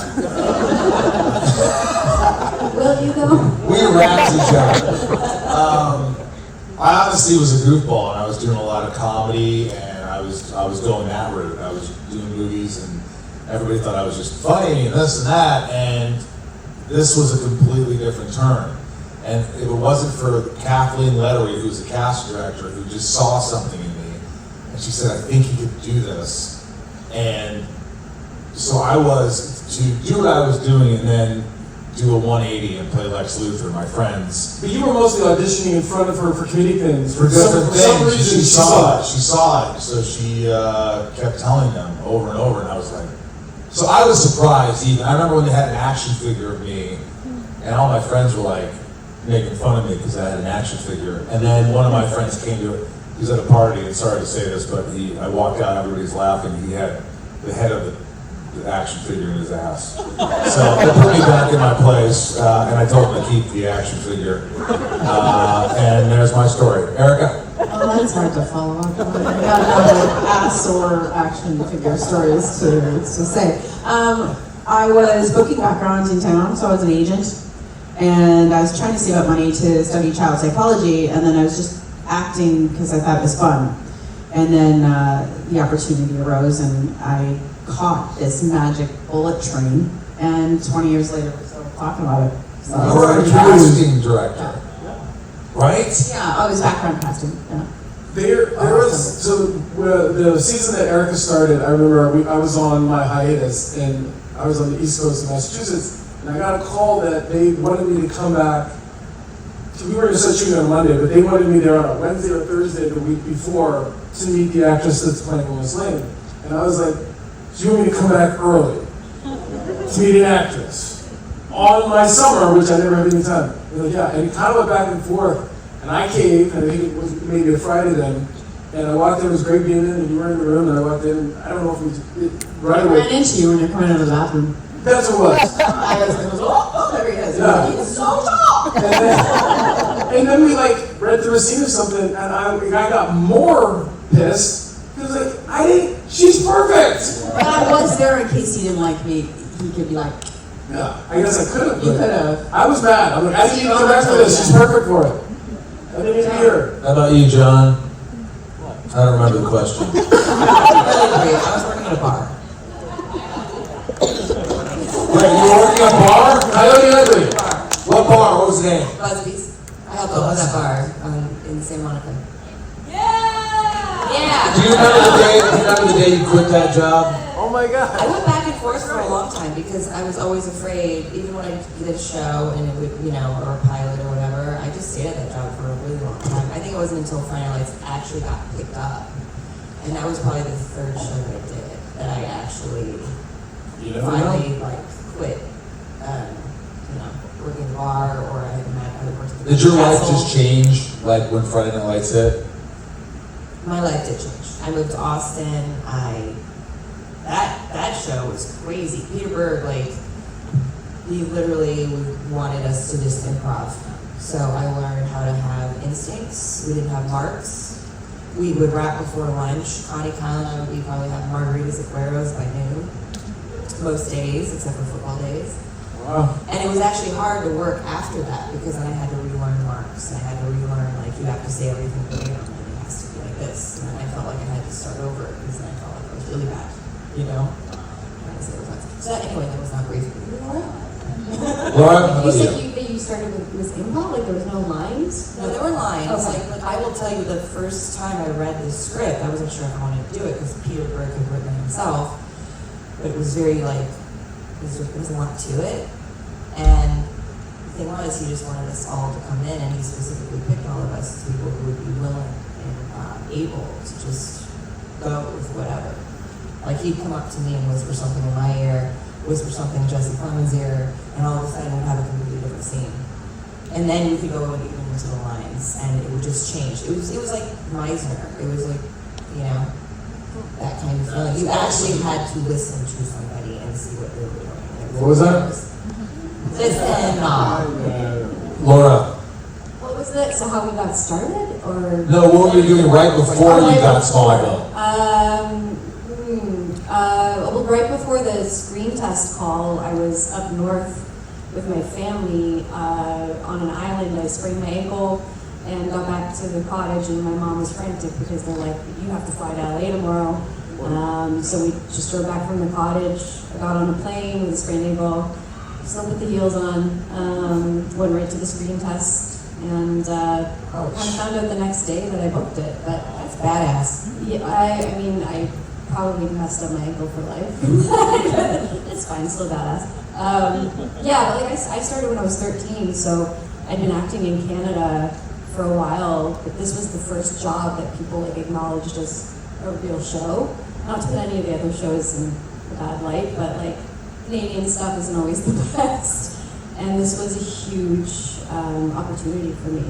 Will you go? We wrapped each other. I honestly was a goofball, and I was doing a lot of comedy, and I was going that route. I was doing movies, and everybody thought I was just funny and this and that, and this was a completely different turn. And if it wasn't for Kathleen Lettery, who's a cast director, who just saw something in me, and she said, I think you could do this. And so I was to do what I was doing and then do a 180 and play Lex Luthor, my friends. But you were mostly auditioning in front of her for comedic things. For different things. Some reason she saw it. So she kept telling them over and over, and I was like, so I was surprised even. I remember when they had an action figure of me, and all my friends were like making fun of me because I had an action figure. And then one of my friends came to it. He was at a party, and sorry to say this, but I walked out, everybody's laughing. He had the head of the action figure in his ass. So they put me back in my place, and I told him to keep the action figure. And there's my story. Erica? Oh, that's hard to follow up on. I got no ass or action figure stories to say. I was booking background in town, so I was an agent, and I was trying to save up money to study child psychology, and then I was just acting because I thought it was fun. And then the opportunity arose, and I caught this magic bullet train, and 20 years later we're still talking about it. You were a casting director, right? Yeah, I was background casting. Yeah. There was, so the season that Erica started, I remember I was on my hiatus and I was on the East Coast of Massachusetts, and I got a call that they wanted me to come back. So we were going to start shooting on Monday, but they wanted me there on a Wednesday or Thursday the week before to meet the actress that's playing Lois Lane. And I was like, do you want me to come back early to meet an actress on my summer, which I never had any time? They're like, yeah, and it kind of went back and forth. And I caved, and I think it was maybe a Friday then. And I walked in, it was great being in, and you were in the room, and I walked in, and I don't know if it right I away. ran into you when you're coming out of the bathroom. That's what it was. I was oh, there he is. Yeah. He's so tall. And then we like read through a scene or something, and I got more pissed. He was like, she's perfect. But I was there in case he didn't like me. He could be like, Yeah, I guess I could have. you could have. I was mad. I'm like, I didn't even correct for this. She's perfect for it. I didn't even hear her. How about you, John? I don't remember the question. I was working at a bar. Wait, you were working at a bar? Coyote Ugly. What bar? What was the name? Busby's. I helped open that bar in Santa Monica. Do Yeah! you remember the day you quit that job? Oh my God. I went back and forth for a long time because I was always afraid, even when I did a show and it would, or a pilot or whatever, I just stayed at that job for a really long time. I think it wasn't until Final Lights actually got picked up. And that was probably the third show that I did that I actually finally quit, working in the bar or I worked at the Did your life castle. just change when Friday Night Lights hit? My life did change. I moved to Austin. That show was crazy. Peter Berg, he literally wanted us to just improv. So I learned how to have instincts. We didn't have marks. We would wrap before lunch. Connie, Kyle, and I would probably have margaritas at Guero's by noon. Most days, except for football days. Wow. And it was actually hard to work after that because then I had to relearn marks. I had to relearn, you have to say everything verbatim and it has to be like this. And then I felt like I had to start over because then I felt like I was really bad, trying to say it was nice. So anyway, that was not brief. Laura, how You about said you? you started with improv, there was no lines? No, there were lines. Okay. I will tell you the first time I read the script, I wasn't sure if I wanted to do it because Peter Berg had written it himself. But it was very there's a lot to it. And the thing was, he just wanted us all to come in, and he specifically picked all of us as people who would be willing and able to just go with whatever. He'd come up to me and whisper something in my ear, whisper something in Jesse Clement's ear, and all of a sudden we'd have a completely different scene. And then you could go and get into the lines, and it would just change. It was like Meisner. It was that kind of feeling. You actually had to listen to somebody and see what they were doing. What was that? Listen. Laura. What was that? So how we got started, or? No, what were you doing right before you got Smallville? Well, right before the screen test call, I was up north with my family on an island. I sprained my ankle and got back to the cottage, and my mom was frantic because they're like, you have to fly to LA tomorrow. So we just drove back from the cottage. I got on a plane with a sprained ankle, slept with the heels on, went right to the screen test, and kind of found out the next day that I booked it. But That's badass. yeah, I probably messed up my ankle for life. It's fine, still badass. I started when I was 13, so I'd been acting in Canada for a while, but this was the first job that people acknowledged as a real show. Not to put any of the other shows in a bad light, but Canadian stuff isn't always the best. And this was a huge opportunity for me.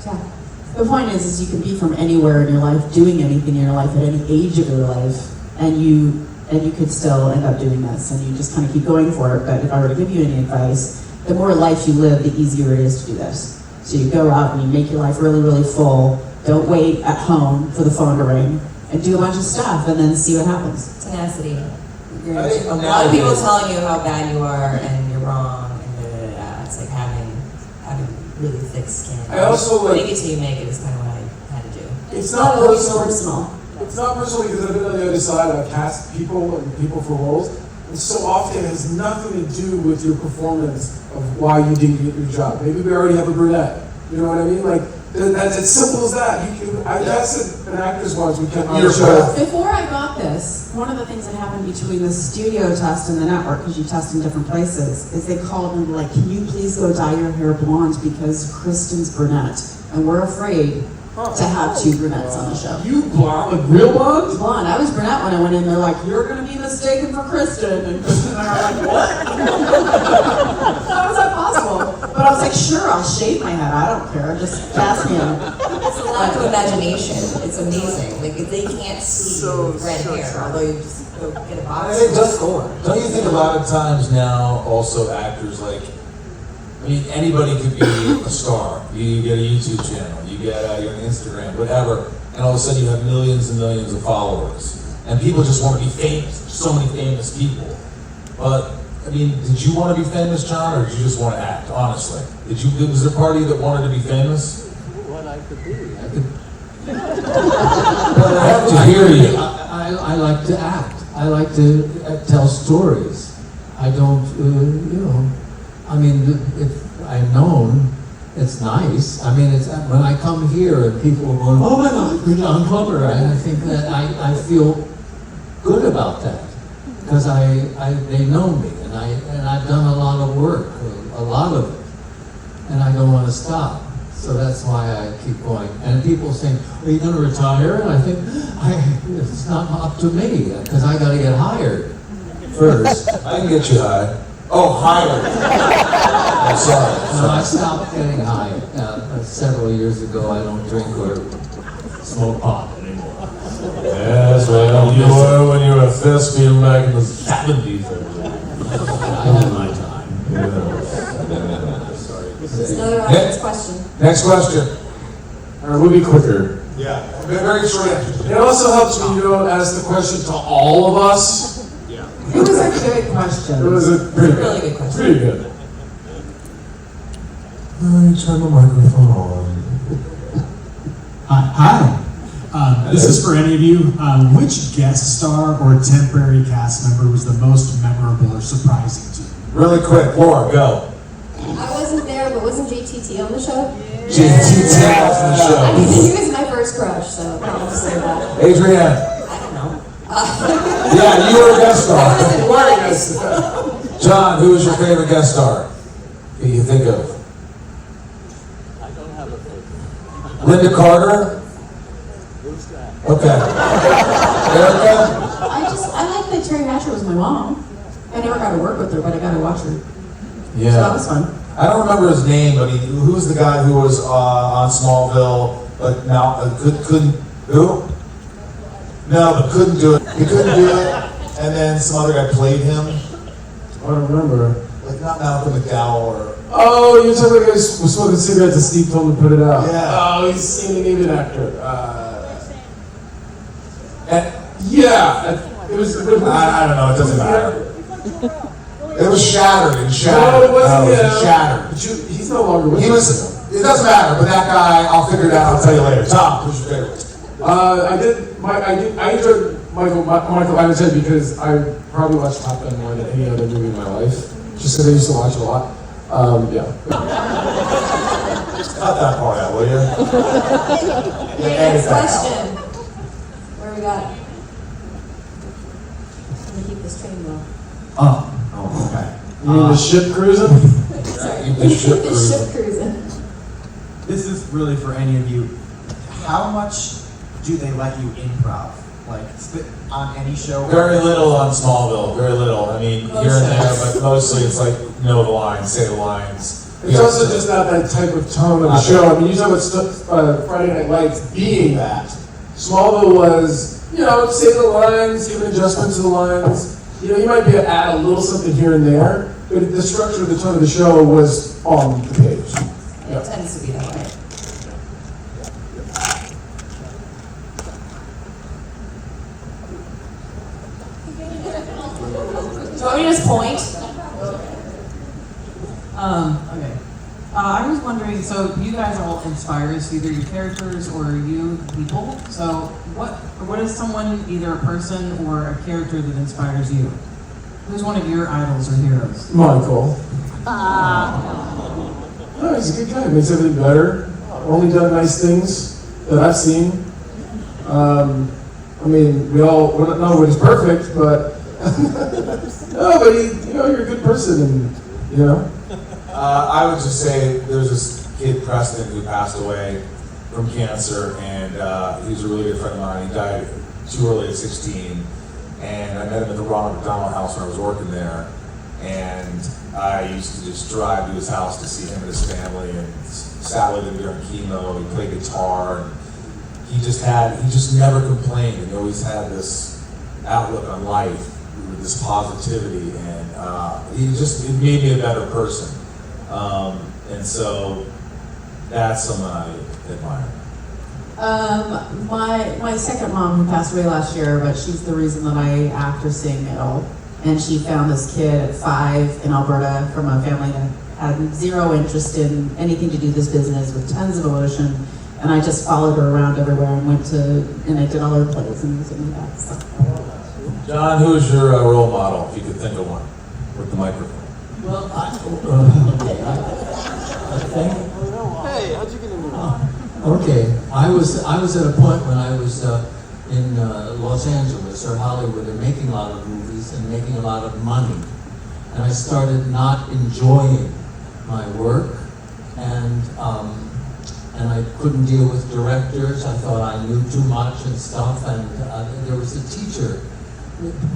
Yeah. The point is you can be from anywhere in your life, doing anything in your life at any age of your life, and you could still end up doing this, and you just kind of keep going for it. But if I were to give you any advice, the more life you live, the easier it is to do this. So you go out and you make your life really, really full. Don't wait at home for the phone to ring, and do a bunch of stuff, and then see what happens. Tenacity. I think A lot of people telling you how bad you are and you're wrong, and it's like having really thick skin. I also Fake it till you make it is kind of what I had to do. It's not personal. personal. It's not personal because I've been on the other side. I've cast people and people for roles. And so often it has nothing to do with your performance of why you didn't get your job. Maybe we already have a brunette. You know what I mean? Like, that's as simple as that. I guess an actress once we kept on the show. Before I got this, one of the things that happened between the studio test and the network, because you test in different places, is they called and were like, can you please go dye your hair blonde because Kristen's brunette, and we're afraid to have two brunettes on the show. You blonde? Like real blonde? Blonde. I was brunette when I went in. They're like, you're going to be mistaken for Kristen. And Kristen and I are like, what? How is that possible? But I was like, sure, I'll shave my head. I don't care. Just cast me in. It's a lack of imagination. It's amazing. Like, if they can't see red hair, although you just go get a box and score. Don't you think a lot of times now also actors like, I mean, anybody could be a star. You get a YouTube channel, you're on Instagram, whatever, and all of a sudden you have millions and millions of followers. And people just want to be famous. There's so many famous people. But, I mean, did you want to be famous, John, or did you just want to act, honestly? Was there a part of you that wanted to be famous? What I could be. I could. Well, I have to hear you. I like to act. I like to tell stories. I don't, I mean, if I'm known, it's nice. I mean, it's when I come here and people are going, oh my God, you're John Plummer. And I think that I feel good about that because they know me and I've done a lot of work, a lot of it, and I don't want to stop. So that's why I keep going. And people saying, are you going to retire? And I think, it's not up to me because I got to get hired first. I can get you hired. Oh, hired. I'm sorry. No, I stopped getting high several years ago. I don't drink or smoke pot anymore. Yes, well, you were when you were a thespian back in the 70s. I had my time. It's another audience question. Next question. All right, we'll be quicker. Yeah, very short answers. It also helps when you don't ask the question to all of us. It was a good question. It was a pretty Really good question. Pretty good. Turn the microphone on. Hi. This is for any of you. Which guest star or temporary cast member was the most memorable or surprising to you? Really quick, Laura, go. I wasn't there, but wasn't JTT on the show? JTT on the I show. mean, he was my first crush, so I'll just say that. Adrianne. I don't know. Yeah, you were a guest I star. wasn't one. John, who was your favorite guest star? Who you think of? I don't have a favorite. Linda Carter? Who's that? Okay. Erica? I like that Terry Hatcher was my mom. I never got to work with her, but I got to watch her. So that was fun. I don't remember his name, but who was the guy who was on Smallville, but now couldn't, who? No, but couldn't do it. He couldn't do it, and then some other guy played him. I don't remember. Like not Malcolm McDowell or... Oh, you're talking about the guy who was smoking cigarettes and Steve told him to put it out. Yeah. Oh, he's an Indian actor. Yeah. It was. I don't know, it doesn't matter. It was Shattered and No, Shattered. it wasn't. Shattered. But he's no longer with He us. was, it doesn't matter, but that guy, I'll figure it out, I'll tell you later. Tom, who's your favorite? I enjoyed Michael Adamson because I probably watched Top Gun more than any other movie in my life. Just because I used to watch it a lot. Yeah. Cut that part out, will you? Okay, next question. What do we got? Let me keep this train going. Oh, Okay. You mean the ship cruising? Sorry. The ship The cruising. ship cruising. this is really for any of you. How much do they let you improv? Like, on any show? Very little on Smallville, very little. I mean, here and there, but mostly it's like, know the lines, say the lines. It's also just not that type of tone of the show. I mean, you talk about Friday Night Lights being that. Smallville was, say the lines, give an adjustment to the lines. You might be able to add a little something here and there, but the structure of the tone of the show was on the page. It tends to be that way. Do you want me to just point? Okay. I was wondering, so you guys all inspire us, either your characters or you people. So what is someone, either a person or a character that inspires you? Who's one of your idols or heroes? Michael. No, he's a good guy. Makes everything better. Only done nice things that I've seen. I mean, we're not nobody's perfect, but no, but you're a good person, and I would just say there's this kid, Preston, who passed away from cancer, and he was a really good friend of mine. He died too early at 16, and I met him at the Ronald McDonald House when I was working there, and I used to just drive to his house to see him and his family, and sat with him during chemo. He played guitar, and he just never complained, and he always had this outlook on life with this positivity, and it made me a better person. And so that's someone I admire. My second mom, who passed away last year, but she's the reason that I act or sing at all. And she found this kid at 5 in Alberta from a family that had zero interest in anything to do with this business, with tons of emotion. And I just followed her around everywhere and I did all her plays and things like that. So. John, who is your role model, if you could think of one, with the microphone? Well, Hey, how'd you get into that? okay. I was at a point when I was in Los Angeles or Hollywood and making a lot of movies and making a lot of money, and I started not enjoying my work, and I couldn't deal with directors. I thought I knew too much and stuff, and there was a teacher.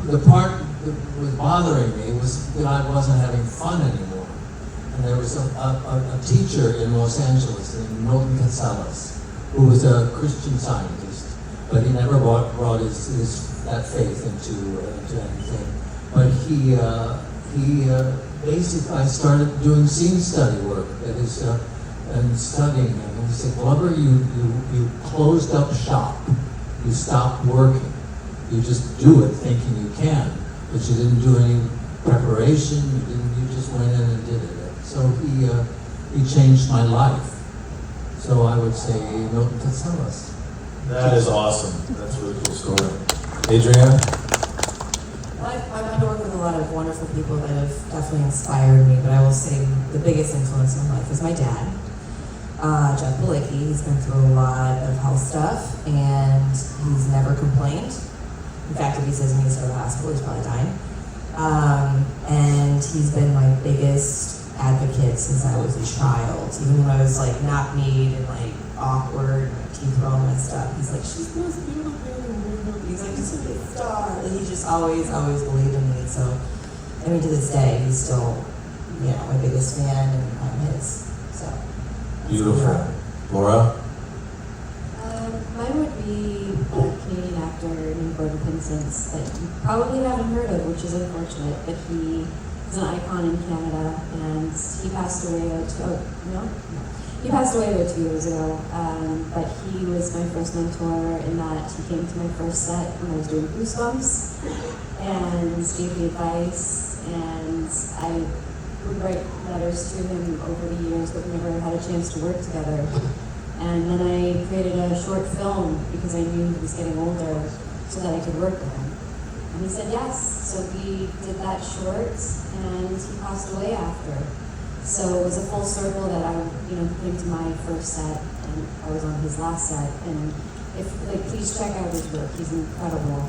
The part that was bothering me was that I wasn't having fun anymore. And there was a teacher in Los Angeles named Milton Katselas, who was a Christian Scientist, but he never brought that faith into anything. But he basically, I started doing scene study work, that is, and studying. And he said, Glover, you closed up shop. You stopped working. You just do it thinking you can, but you didn't do any preparation. You just went in and did it. So he changed my life. So I would say Milton Katselas. That is awesome. That's a really cool story. Adrianne? I've had to work with a lot of wonderful people that have definitely inspired me, but I will say the biggest influence in my life is my dad. Jeff Balicki. He's been through a lot of health stuff, and he's never complained. In fact, if he says he needs to go to the hospital, he's probably dying. And he's been my biggest advocate since I was a child. Even when I was like not neat and like awkward, my teeth were all messed up. He's like, she's the most beautiful. He's like, she's a big star. And he just always believed in me. So, I mean, to this day, he's still, my biggest fan, and I'm his. So. Beautiful. Laura? Mine would be a Canadian actor named Gordon Pinsent that you probably haven't heard of, which is unfortunate, but he is an icon in Canada, and he passed away He passed away about 2 years ago, but he was my first mentor in that he came to my first set when I was doing Goosebumps and gave me advice, and I would write letters to him over the years, but we never had a chance to work together. And then I created a short film because I knew he was getting older so that I could work with him. And he said yes. So we did that short, and he passed away after. So it was a full circle that I put him to my first set, and I was on his last set. And please check out his work. He's an incredible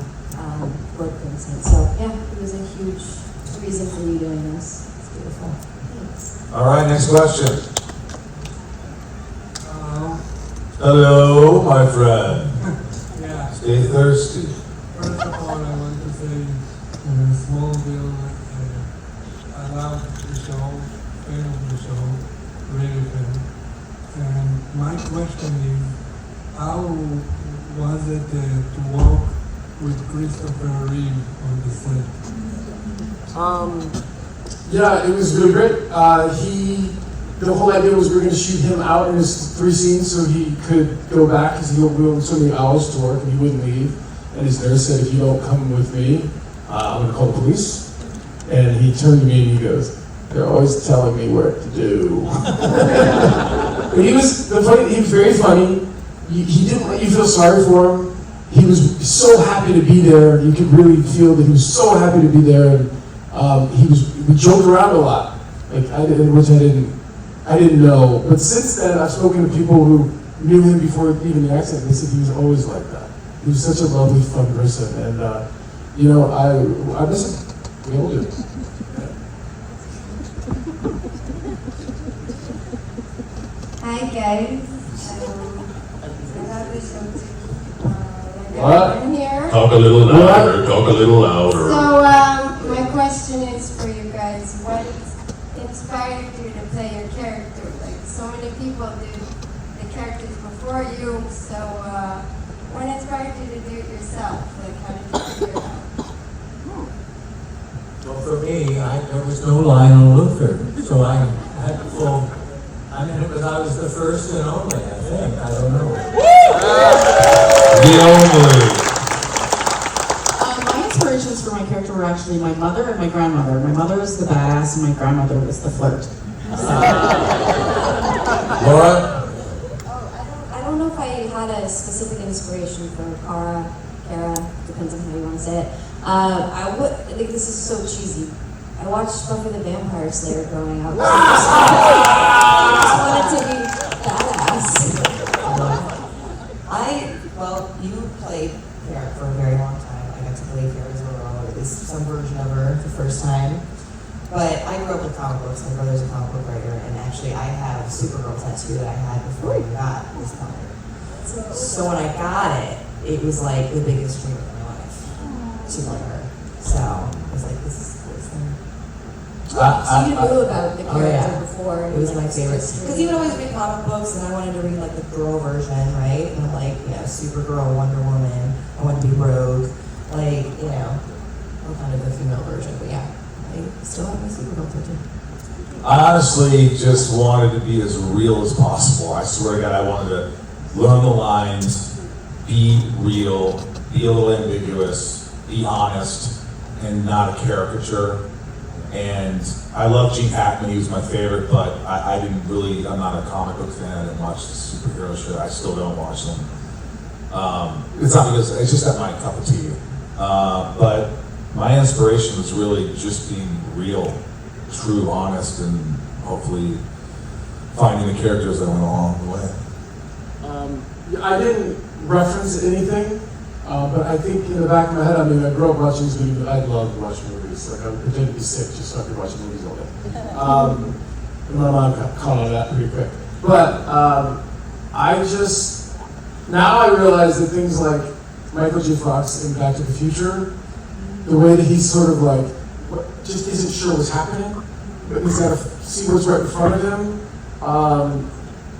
work person. So yeah, it was a huge reason for me doing this. It's beautiful. Thanks. All right, next question. Hello, my friend. Yeah. Stay thirsty. First of all, I want to say Smallville, I love the show, fan of the show, really fan. And my question is, how was it to work with Christopher Reeve on the set? Yeah, it was really great. The whole idea was we were going to shoot him out in his 3 scenes so he could go back because he had so many hours to work and he wouldn't leave. And his nurse said, if you don't come with me, I'm going to call the police. And he turned to me and he goes, they're always telling me what to do. But he was very funny. He didn't let you feel sorry for him. He was so happy to be there. You could really feel that he was so happy to be there. And we joked around a lot, like which I didn't know. But since then, I've spoken to people who knew him before even the accident. They said he was always like that. He was such a lovely, fun person, and I miss him. We all do. Hi guys. I have the show What? here. Talk a little louder, talk a little louder. So my question is for you guys. What inspired you to play your character? Like so many people did the characters before you. So what inspired you to do it yourself? Like how did you figure it out? Well, for me, there was no Lionel Luther, so I had to pull. I mean, it was I was the first and only. I think. I don't know. The only. My inspirations for my character were actually my mother and my grandmother. My mother was the badass, and my grandmother was the flirt. Laura? I don't know if I had a specific inspiration for Kara, depends on how you want to say it. I think this is so cheesy. I watched Buffy the Vampire Slayer growing up. I just wanted to be badass. Well, you played Kara for a very long time. I got to play Kara as well, or at least some version of her the first time. But I grew up with comic books. My brother's a comic book writer, and actually I have a Supergirl tattoo that I had before I got this comic. So when I got it, it was like the biggest dream of my life to learn her. So I was like, this is the coolest thing. So you knew about the character yeah. before. It was my favorite. Because you would always read comic books, and I wanted to read like the girl version, right? And like, Supergirl, Wonder Woman. I wanted to be Rogue, like, I'm kind of the female version. But yeah, I still have my Supergirl tattoo. I honestly just wanted to be as real as possible. I swear to God, I wanted to learn the lines, be real, be a little ambiguous, be honest, and not a caricature. And I love Gene Hackman, he was my favorite, but I'm not a comic book fan. I didn't watch the superhero shit. I still don't watch them. It's not because, it's just not my cup of tea. But my inspiration was really just being real, true, honest, and hopefully finding the characters that went along the way. I didn't reference anything, but I think in the back of my head, I grew up watching these movies. I loved watching movies. Like I would pretend to be sick just so I could watch movies all day. And my mom caught on that pretty quick. But now I realize that things like Michael J. Fox in Back to the Future, the way that he's sort of like, just isn't sure what's happening, but he's got to see what's right in front of him.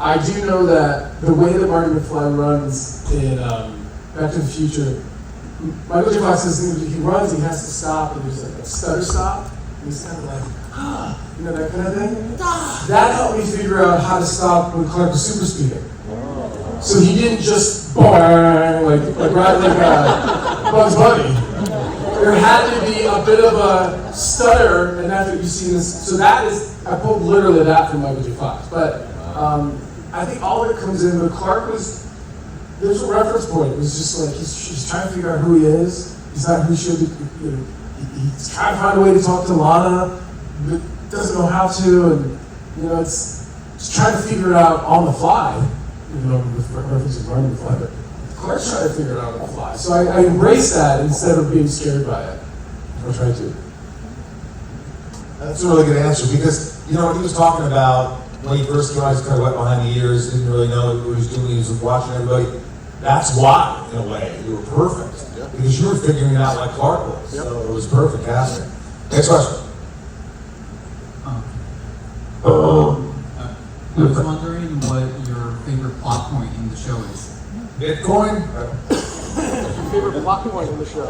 I do know that the way that Marty McFly runs in Back to the Future, Michael J. Fox says things, he runs, he has to stop, and there's like a stutter stop, and he's kind of like, that kind of thing. That helped me figure out how to stop when Clark was super speeding. So he didn't just like Bugs Bunny. There had to be a bit of a stutter, and that's what you see in this. So I pulled literally that from Michael J. Fox. But I think all of it comes in, but there's a reference point. It was just like, he's trying to figure out who he is. He's not who he should be. He's trying to find a way to talk to Lana, but doesn't know how to, and it's trying to figure it out on the fly. Even though with references running the fly, but Clark's trying to figure it out on the fly. So I embrace that instead of being scared by it. Or try to. That's a really good answer, because what he was talking about when he first came out, he was kind of wet behind the ears, didn't really know what he was doing, he was watching everybody. That's why, in a way, you were perfect. Because you were figuring it out like Clark was. So it was perfect casting. Next question. I was wondering what your favorite plot point in the show is. Bitcoin? Favorite plot point in the show?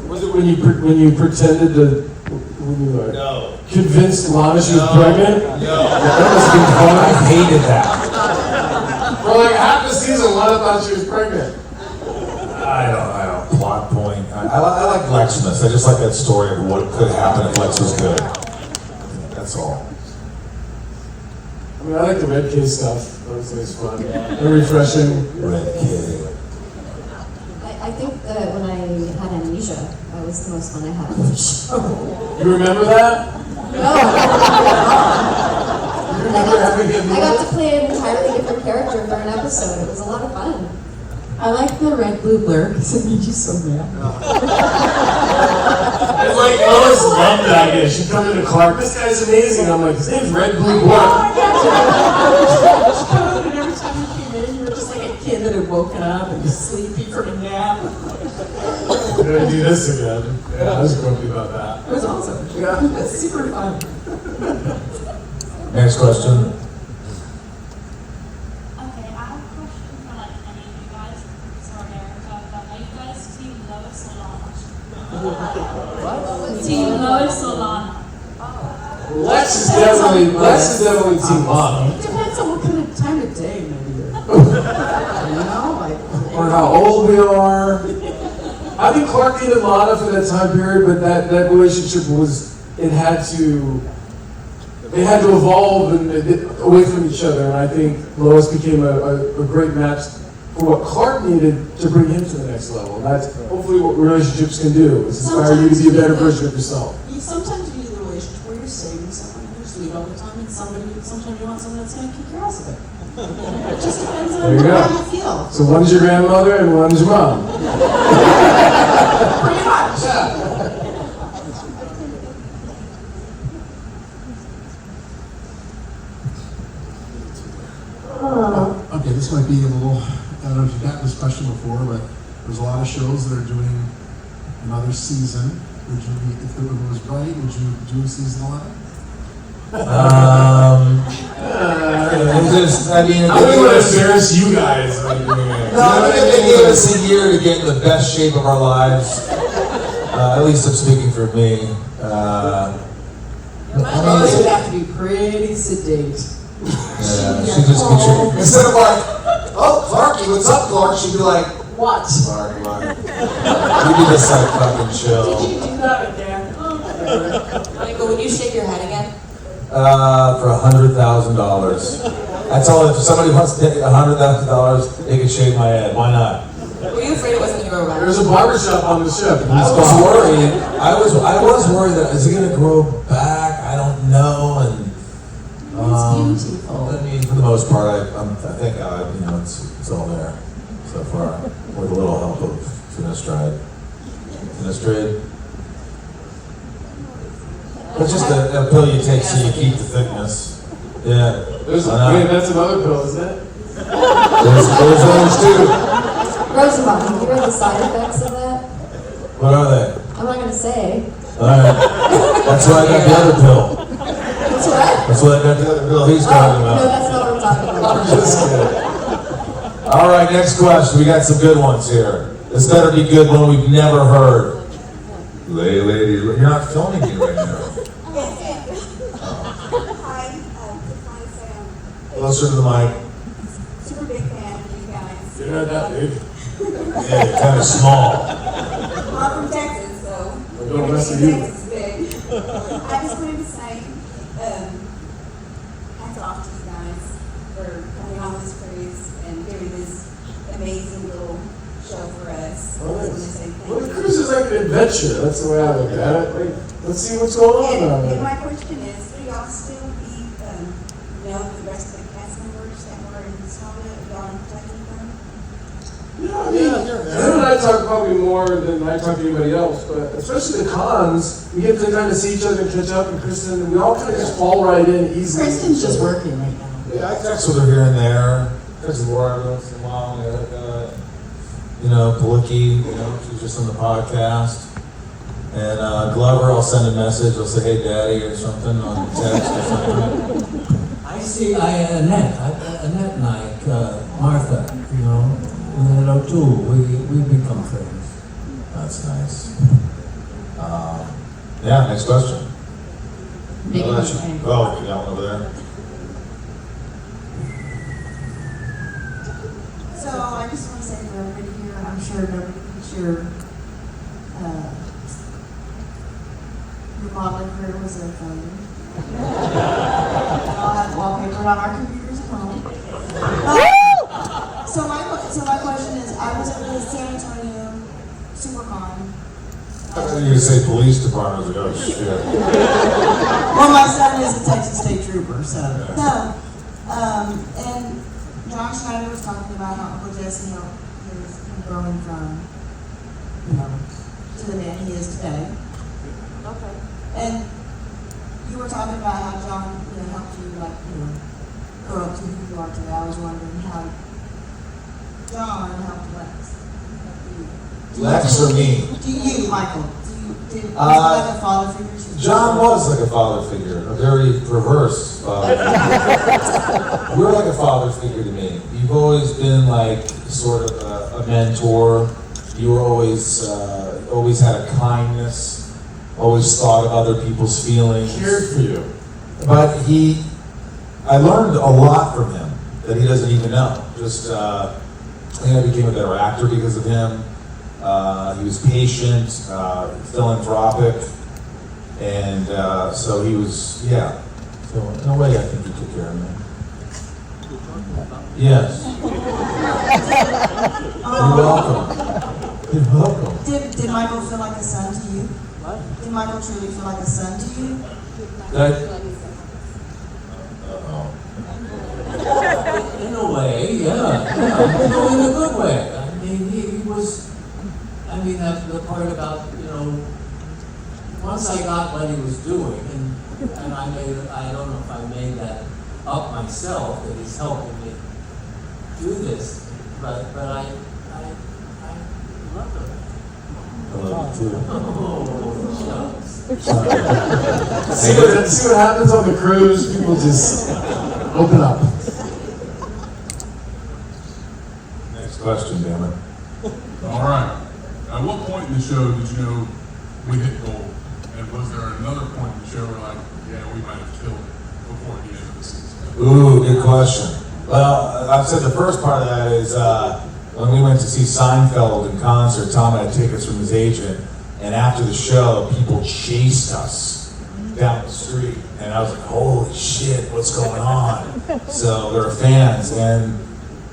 Was it when you pretended to, No. Convinced Lana she was pregnant? No. That must have been fun. I hated that. For like half the season, Lana thought she was pregnant. I don't. Plot point. I like Lexmas. I just like that story of what could happen if Lex was good. That's all. I like the Red Kid stuff. That was always fun. And refreshing. Red Kid. I think that when I had amnesia, I was the most fun I had on the show. You remember that? No. You remember having him? I got to play an entirely different character for an episode. It was a lot of fun. I like the red blue blur because it made you so mad. And like Lois loved that idea. She'd come into Clark, this guy's amazing. I'm like, his name's Red Blue Blur. And every time you came in, you were just like a kid that had woken up and was sleepy from a nap. We're gonna do this again. Yeah, I was grumpy about that. It was awesome. Yeah. It was super fun. Next question. Okay, I have a question for like any of you guys. Sorry, Erica, but are you guys Team Lois or Lana? Team Lois or Lana? Lex is definitely Team Lana. It depends on what kind of time of day, maybe. You know, like. Or how old we are. I think Clark needed Lana for that time period, but that relationship they had to evolve and away from each other, and I think Lois became a great match for what Clark needed to bring him to the next level. And that's hopefully what relationships can do, is inspire you to be a better version of yourself. Sometimes you need a relationship where you're saving someone who's sweet all the time, and sometimes you want someone that's going to kick your ass a bit. It just depends on There you go. how you feel. So one's your grandmother and one's your mom. Pretty much. Okay, this might be a little, I don't know if you've gotten this question before, but there's a lot of shows that are doing another season. Would you, if it was right, would you do season 11? I wouldn't want to embarrass you guys. No, I think they gave us a year to get in the best shape of our lives. At least I'm speaking for me. My mother would have to be pretty sedate. Yeah, she just instead of like, oh, Clarky, what's up, Clark? She'd be like, What? Clark, Clark. You be just like fucking chill. Did you do that with Dan? Michael, would you shake your head again? For $100,000. That's all. If somebody wants to take $100,000, they can shave my head. Why not? Were you afraid it wasn't going to grow back? There's a barbershop on the ship. I was worried. I was worried that is it going to grow back? I don't know. And It's beautiful. I mean, for the most part, I think it's all there so far, with a little help of finasteride. Finasteride. It's just a pill you take so you keep the thickness. Yeah. That's another pill, isn't it? There's others too. Rosamond, have you read the side effects of that? What are they? I'm not going to say. Alright. That's why I got the other pill. That's what? That's why I got the other pill he's Oh, talking no, about. that's not what I'm talking about. Just kidding. Alright, next question. We got some good ones here. This better be good one we've never heard. Lady, you're not filming me right now. Closer to the mic. Super big fan of you guys. You're not that big. Yeah, kind of small. I'm from Texas, so Don't mess with you. Texas is big. I just wanted to say, hats off to you guys for coming on this cruise and doing this amazing little show for us. Oh, I just want to thanks. say thank Well, the you. cruise is like an adventure. That's the way I look at it. Like, let's see what's going on And there. my question is, do y'all still know the rest of the cast members that were in Smallville? Y'all in touch with them? Yeah, I mean, Ed and I talk probably more than I talk to anybody else, but especially the cons, we get to kind of see each other and catch up, and Kristen, we all kind of just fall right in easily. Kristen's just working right now. Yeah, I text with her here and there. Text with Laura every once in a while. Palicki, she's just on the podcast. And Glover, I'll send a message. I'll say, hey, Daddy, or something on text or something. I see, Annette and I, Martha, too, we become friends. That's nice. Yeah, next question. Big Oh, one. oh, you got one over there. So I just want to say for everybody here, I'm sure nobody thinks your modeling career was a failure. I'll have wallpaper on our computers at home. So my question is, I was at the San Antonio SuperCon, and You say police department, I was like, oh shit. Well, my son is a Texas State Trooper, so. No, and John Schneider was talking about how Uncle Jesse helped him growing from, to the man he is today. Okay. And you were talking about how John, helped you, grow up to who you are today. I was wondering how John helped Lex. Lex or me? To you, Michael. Was he like a father figure? John was like a father figure, a very perverse father figure. You're like a father figure to me. You've always been like sort of a mentor. You were always had a kindness, always thought of other people's feelings. Cared for you. But I learned a lot from him that he doesn't even know. Just, I think I became a better actor because of him. He was patient, philanthropic, and so he was, yeah. So in a way, I think he took care of me. Yes. You're welcome. You're welcome. Did Michael feel like a son to you? What? Did Michael truly feel like a son to you? In a way, yeah. In a good way. I mean, he was, the part about, once I got what he was doing, and I don't know if I made that up myself, that he's helping me do this, but I love him. I love you too. Oh, shucks. See what happens on the cruise? People just open up. Next question, damn it. All right. At what point in the show did you know we hit gold? And was there another point in the show where we might have killed it before the end of the season? Ooh, good question. Well, I've said the first part of that is when we went to see Seinfeld in concert, Tom had tickets from his agent, and after the show, people chased us down the street, and I was like, holy shit, what's going on? So there were fans, and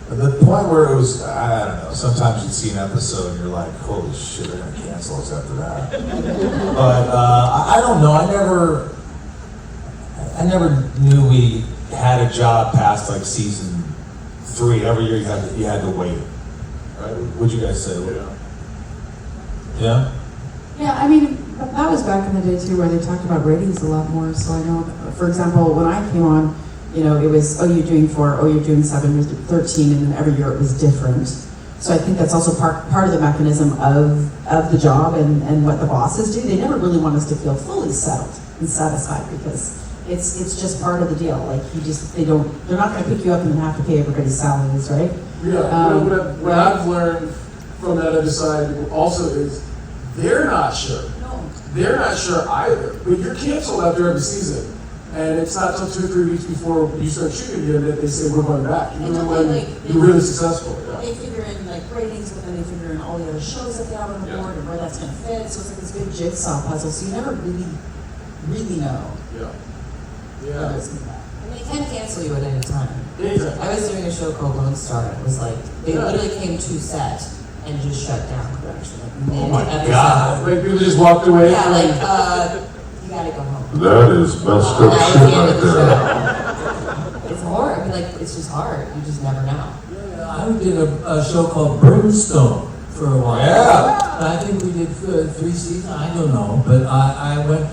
the point where it was, I don't know, sometimes you see an episode and you're like, holy shit, they're gonna cancel us after that. But I don't know, I never knew we had a job past like season 3. Every year you had to wait. Right? What'd you guys say? Yeah? Yeah, that was back in the day too, where they talked about ratings a lot more. So I know, for example, when I came on, it was, you're doing 4, you're doing 7, you're 13, and then every year it was different. So I think that's also part of the mechanism of the job and what the bosses do. They never really want us to feel fully settled and satisfied because it's just part of the deal. Like they're not going to pick you up and then have to pay everybody's salaries, right? Yeah, what I've learned from that other side also is they're not sure. No. They're not sure either. But you're canceled after every season. And it's not until 2 or 3 weeks before you start shooting again that they say we're going back. Even when you're really successful. Yeah. They figure in ratings, but then they figure in all the other shows that they have on the board and where that's going to fit. So it's like this big jigsaw puzzle. So you never really know. Yeah. Whether it's going to happen. And they can cancel you at any time. Exactly. I was doing a show called Lone Star. It was like, they literally came to set and just shut down production. Oh my God. Like people just walked away. Yeah, you gotta go home. That is messed up That was shit the end right of the there. show. It's hard. It's just hard. You just never know. I did a show called Brimstone for a while. Yeah. I think we did 3 seasons, I don't know, but I went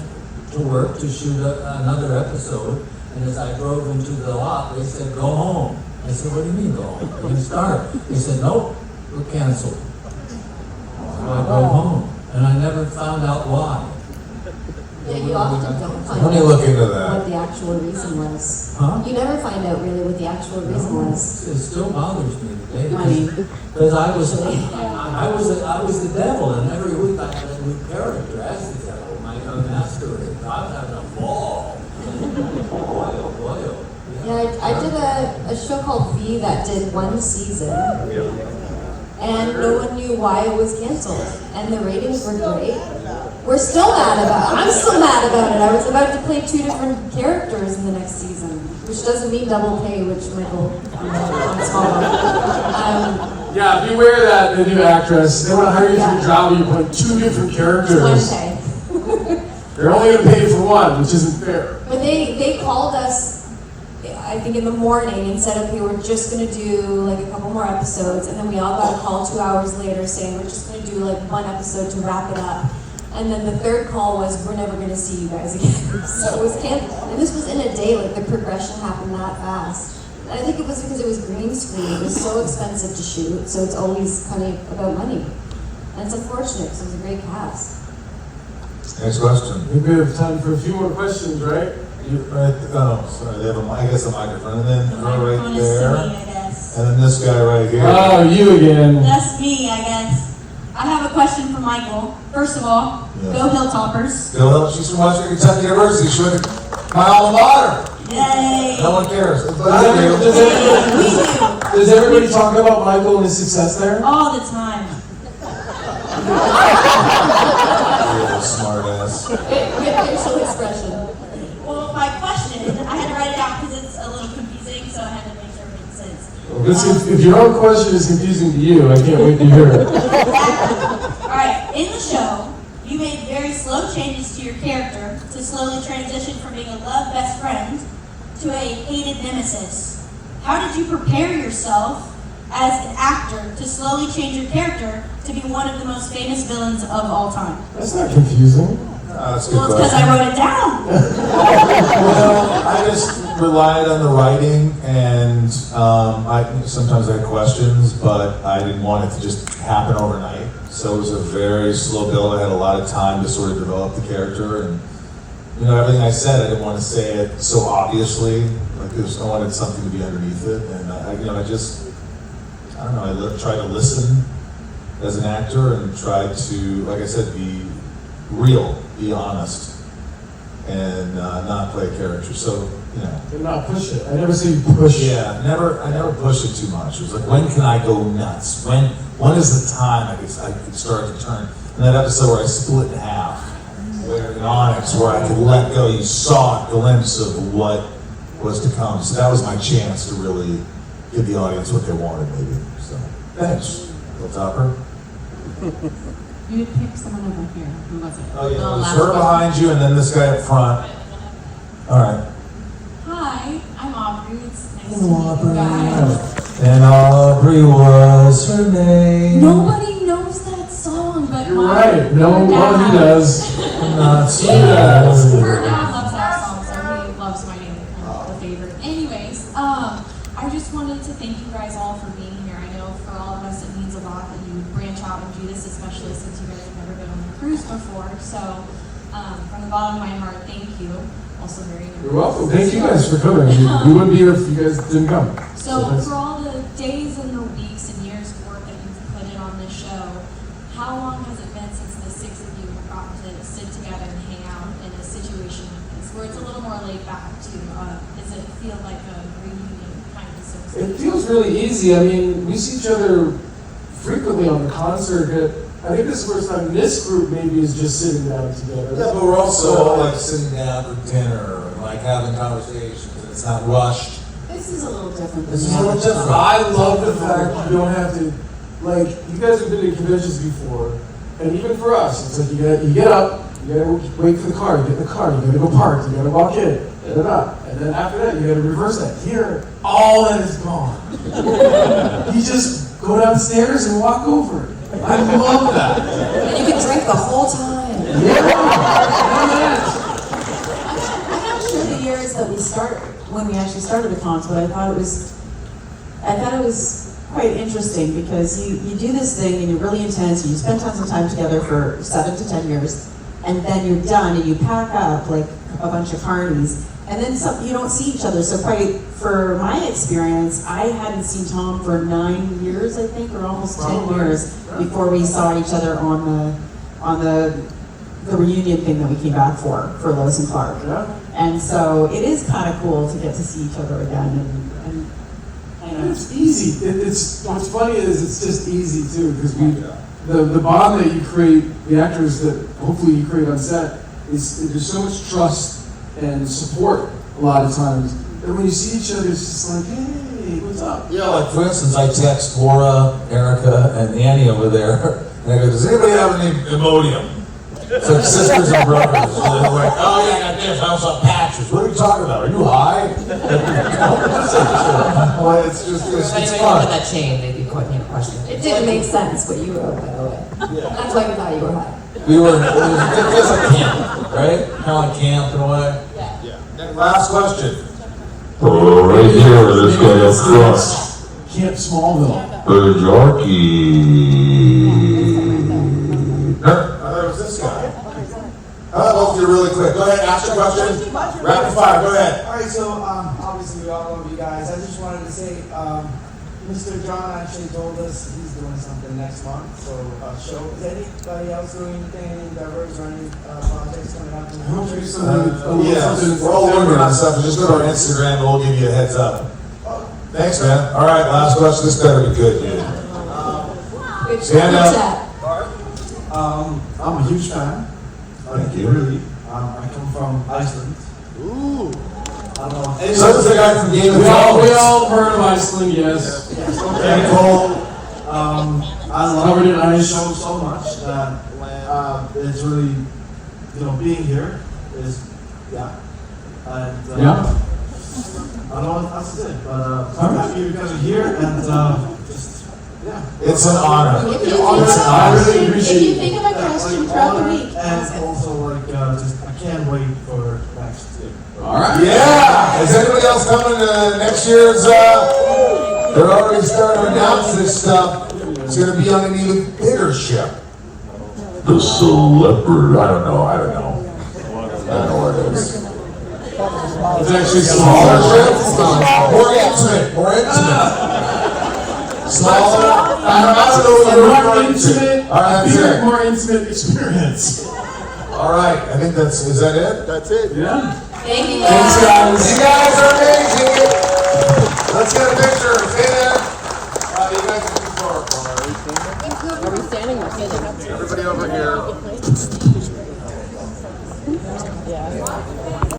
to work to shoot another episode, and as I drove into the lot, they said, go home. I said, what do you mean go home? You start. They said, nope, we're canceled. So I drove home, and I never found out why. Yeah, you often don't find Let me out look into that. what the actual reason was. Huh? You never find out really what the actual reason was. It still bothers me today Money. because I was the devil, and every week I had a new character as the devil, my young masquerade. I'm having a ball. Boy, oh boy, oh. Yeah, I did a show called V that did 1 season. And no one knew why it was canceled. And the ratings were great. We're still mad about it. I'm still mad about it. I was about to play 2 different characters in the next season, which doesn't mean double pay, which Michael on Smallville. Yeah, beware that, the new actress. They want to hire you for a job, you put 2 different characters. One day. They're only going to pay you for one, which isn't fair. But they called us, I think in the morning, and said, okay, we're just gonna do like a couple more episodes, and then we all got a call 2 hours later saying we're just gonna do like 1 episode to wrap it up. And then the third call was, we're never gonna see you guys again. So it was canceled. And this was in a day, like the progression happened that fast. And I think it was because it was green screen. It was so expensive to shoot, so it's always kind of about money. And it's unfortunate because it was a great cast. Next question. I think we have time for a few more questions, right? Oh, sorry, they have I guess a microphone, and then her right Microphone is to there, me, I guess. and then this guy right here. Oh, you again. That's me, I guess. I have a question for Michael. First of all, Yeah. go Hilltoppers. Bill, she's from Western Kentucky University. She went to my alma mater. Yay! No one cares. We do. Does everybody talk about Michael and his success there? All the time. You're a smart ass. Facial expression. Well, my question, I had to write it out because it's a little confusing, so I had to make sure it made sense. Well, if your own question is confusing to you, I can't wait to hear it. Alright, in the show, you made very slow changes to your character to slowly transition from being a loved best friend to a hated nemesis. How did you prepare yourself as an actor to slowly change your character to be one of the most famous villains of all time? That's not confusing. That's a good Well, it's because question. I wrote it down. Well, I just relied on the writing, and sometimes I had questions, but I didn't want it to just happen overnight. So it was a very slow build. I had a lot of time to sort of develop the character, and everything I said, I didn't want to say it so obviously. Like I wanted something to be underneath it, and I don't know. I tried to listen as an actor and tried to, like I said, be real, be honest, and not play a character. So, And not push it. I never say you push. Yeah, I never pushed it too much. It was like, when can I go nuts? When is the time I could start to turn? And that episode where I split in half, where in Onyx, where I could let go, you saw a glimpse of what was to come. So that was my chance to really give the audience what they wanted, maybe. So, thanks, Hilltopper. You picked someone over here. Who was it? Oh yeah, The it was last her one. behind you, and then this guy up front. All right. Hi, I'm Aubrey. It's nice to Hello, meet Aubrey. you guys. And Aubrey was her name. Nobody knows that song, but You're my right. No one dad. does. Not She does. Her dad loves that song, so he loves my name, kind of the favorite. Anyways, I just wanted to thank you guys all for being here. I know for all of us it means a lot that you would branch out and do this, especially since you guys have never been on a cruise before. So, from the bottom of my heart, thank you. Also very nervous. You're welcome. Thank you guys for coming. We wouldn't be here if you guys didn't come. So thanks. for all the days and the weeks and years of work that you've put in on this show, how long has it been since the 6 of you have gotten to sit together and hang out in a situation like this, where it's a little more laid back too? Does it feel like a reunion kind of so to speak? It feels really easy. I mean, we see each other frequently on the concert. I think this is the first time this group maybe is just sitting down together. Yeah, but we're also all like sitting down for dinner and like having conversations, and it's not rushed. This is a little different than This is the a little other different. stuff. I love the fact you don't have to, like, you guys have been to conventions before, and even for us, it's like you get up, you gotta wait for the car, you get in the car, you gotta go park, you gotta walk in, and then after that, you gotta reverse that. Here, all that is gone. You just go downstairs and walk over it. I love that. And you can drink the whole time. I'm not sure the years that when we actually started the cons, but I thought it was quite interesting because you do this thing and you're really intense and you spend tons of time together for 7 to 10 years, and then you're done and you pack up like a bunch of carnies, and then you don't see each other. So for my experience, I hadn't seen Tom for 9 years, I think, or almost 10 years before we saw each other on the reunion thing that we came back for Lois and Clark. Yeah. And so it is kind of cool to get to see each other again. And It's easy. It's what's funny is it's just easy too, because the bond that you create, the actors that hopefully you create on set, there's so much trust and support a lot of times. And when you see each other, it's just like, hey, Hey, what's up? Yeah, like for instance, I text Laura, Erica, and Annie over there, and I go, does anybody have any Imodium? It's like sisters and brothers. And they're like, oh yeah, I got this, I also have patches. What are you talking about? Are you high? Well, it's just, If It's anybody fun. looked at that chain, they'd be quite questioning. It didn't make sense what you wrote, by the way. That's why we thought you were high. It feels like camp, right? Kind of like camp in a way. Yeah. Last question. Right here, this guy up front. Camp Smallville. The Yorkie. I thought it was this guy. Both of you really quick. Go ahead, ask your question. Rapid fire, go ahead. All right, so obviously we all love you guys. I just wanted to say, Mr. John actually told us he's doing something next month. So show. Is anybody else doing anything, any endeavors or any projects coming up in the future? Yeah, we're all working on stuff. Just go to our Instagram and we'll give you a heads up. Thanks, man. All right, last question. This better be good, dude. Stand up. I'm a huge fan. Thank you. Really. I come from Iceland. Ooh. I don't know. So this is the guy from Game of We Thrones. all heard of Iceland, yes. Okay, cool. I love it. I show so much that it's really, being here is, yeah. And, I don't know what else to say, but I'm happy you guys are here and just, yeah. It's an honor. If you I really appreciate if you think of a question throughout the week, and also just I can't wait for next year. All right. Yeah. Is anybody else coming to next year's? They're already starting to announce this stuff. It's going to be on an even bigger ship. The celebrity. I don't know. I don't know what it is. It's actually Smaller ship. More intimate. More intimate. Smaller. I don't know what you're referring to. All right, that's it. More intimate experience. All right. I think is that it? That's it. Yeah. Thank you. Thanks, guys.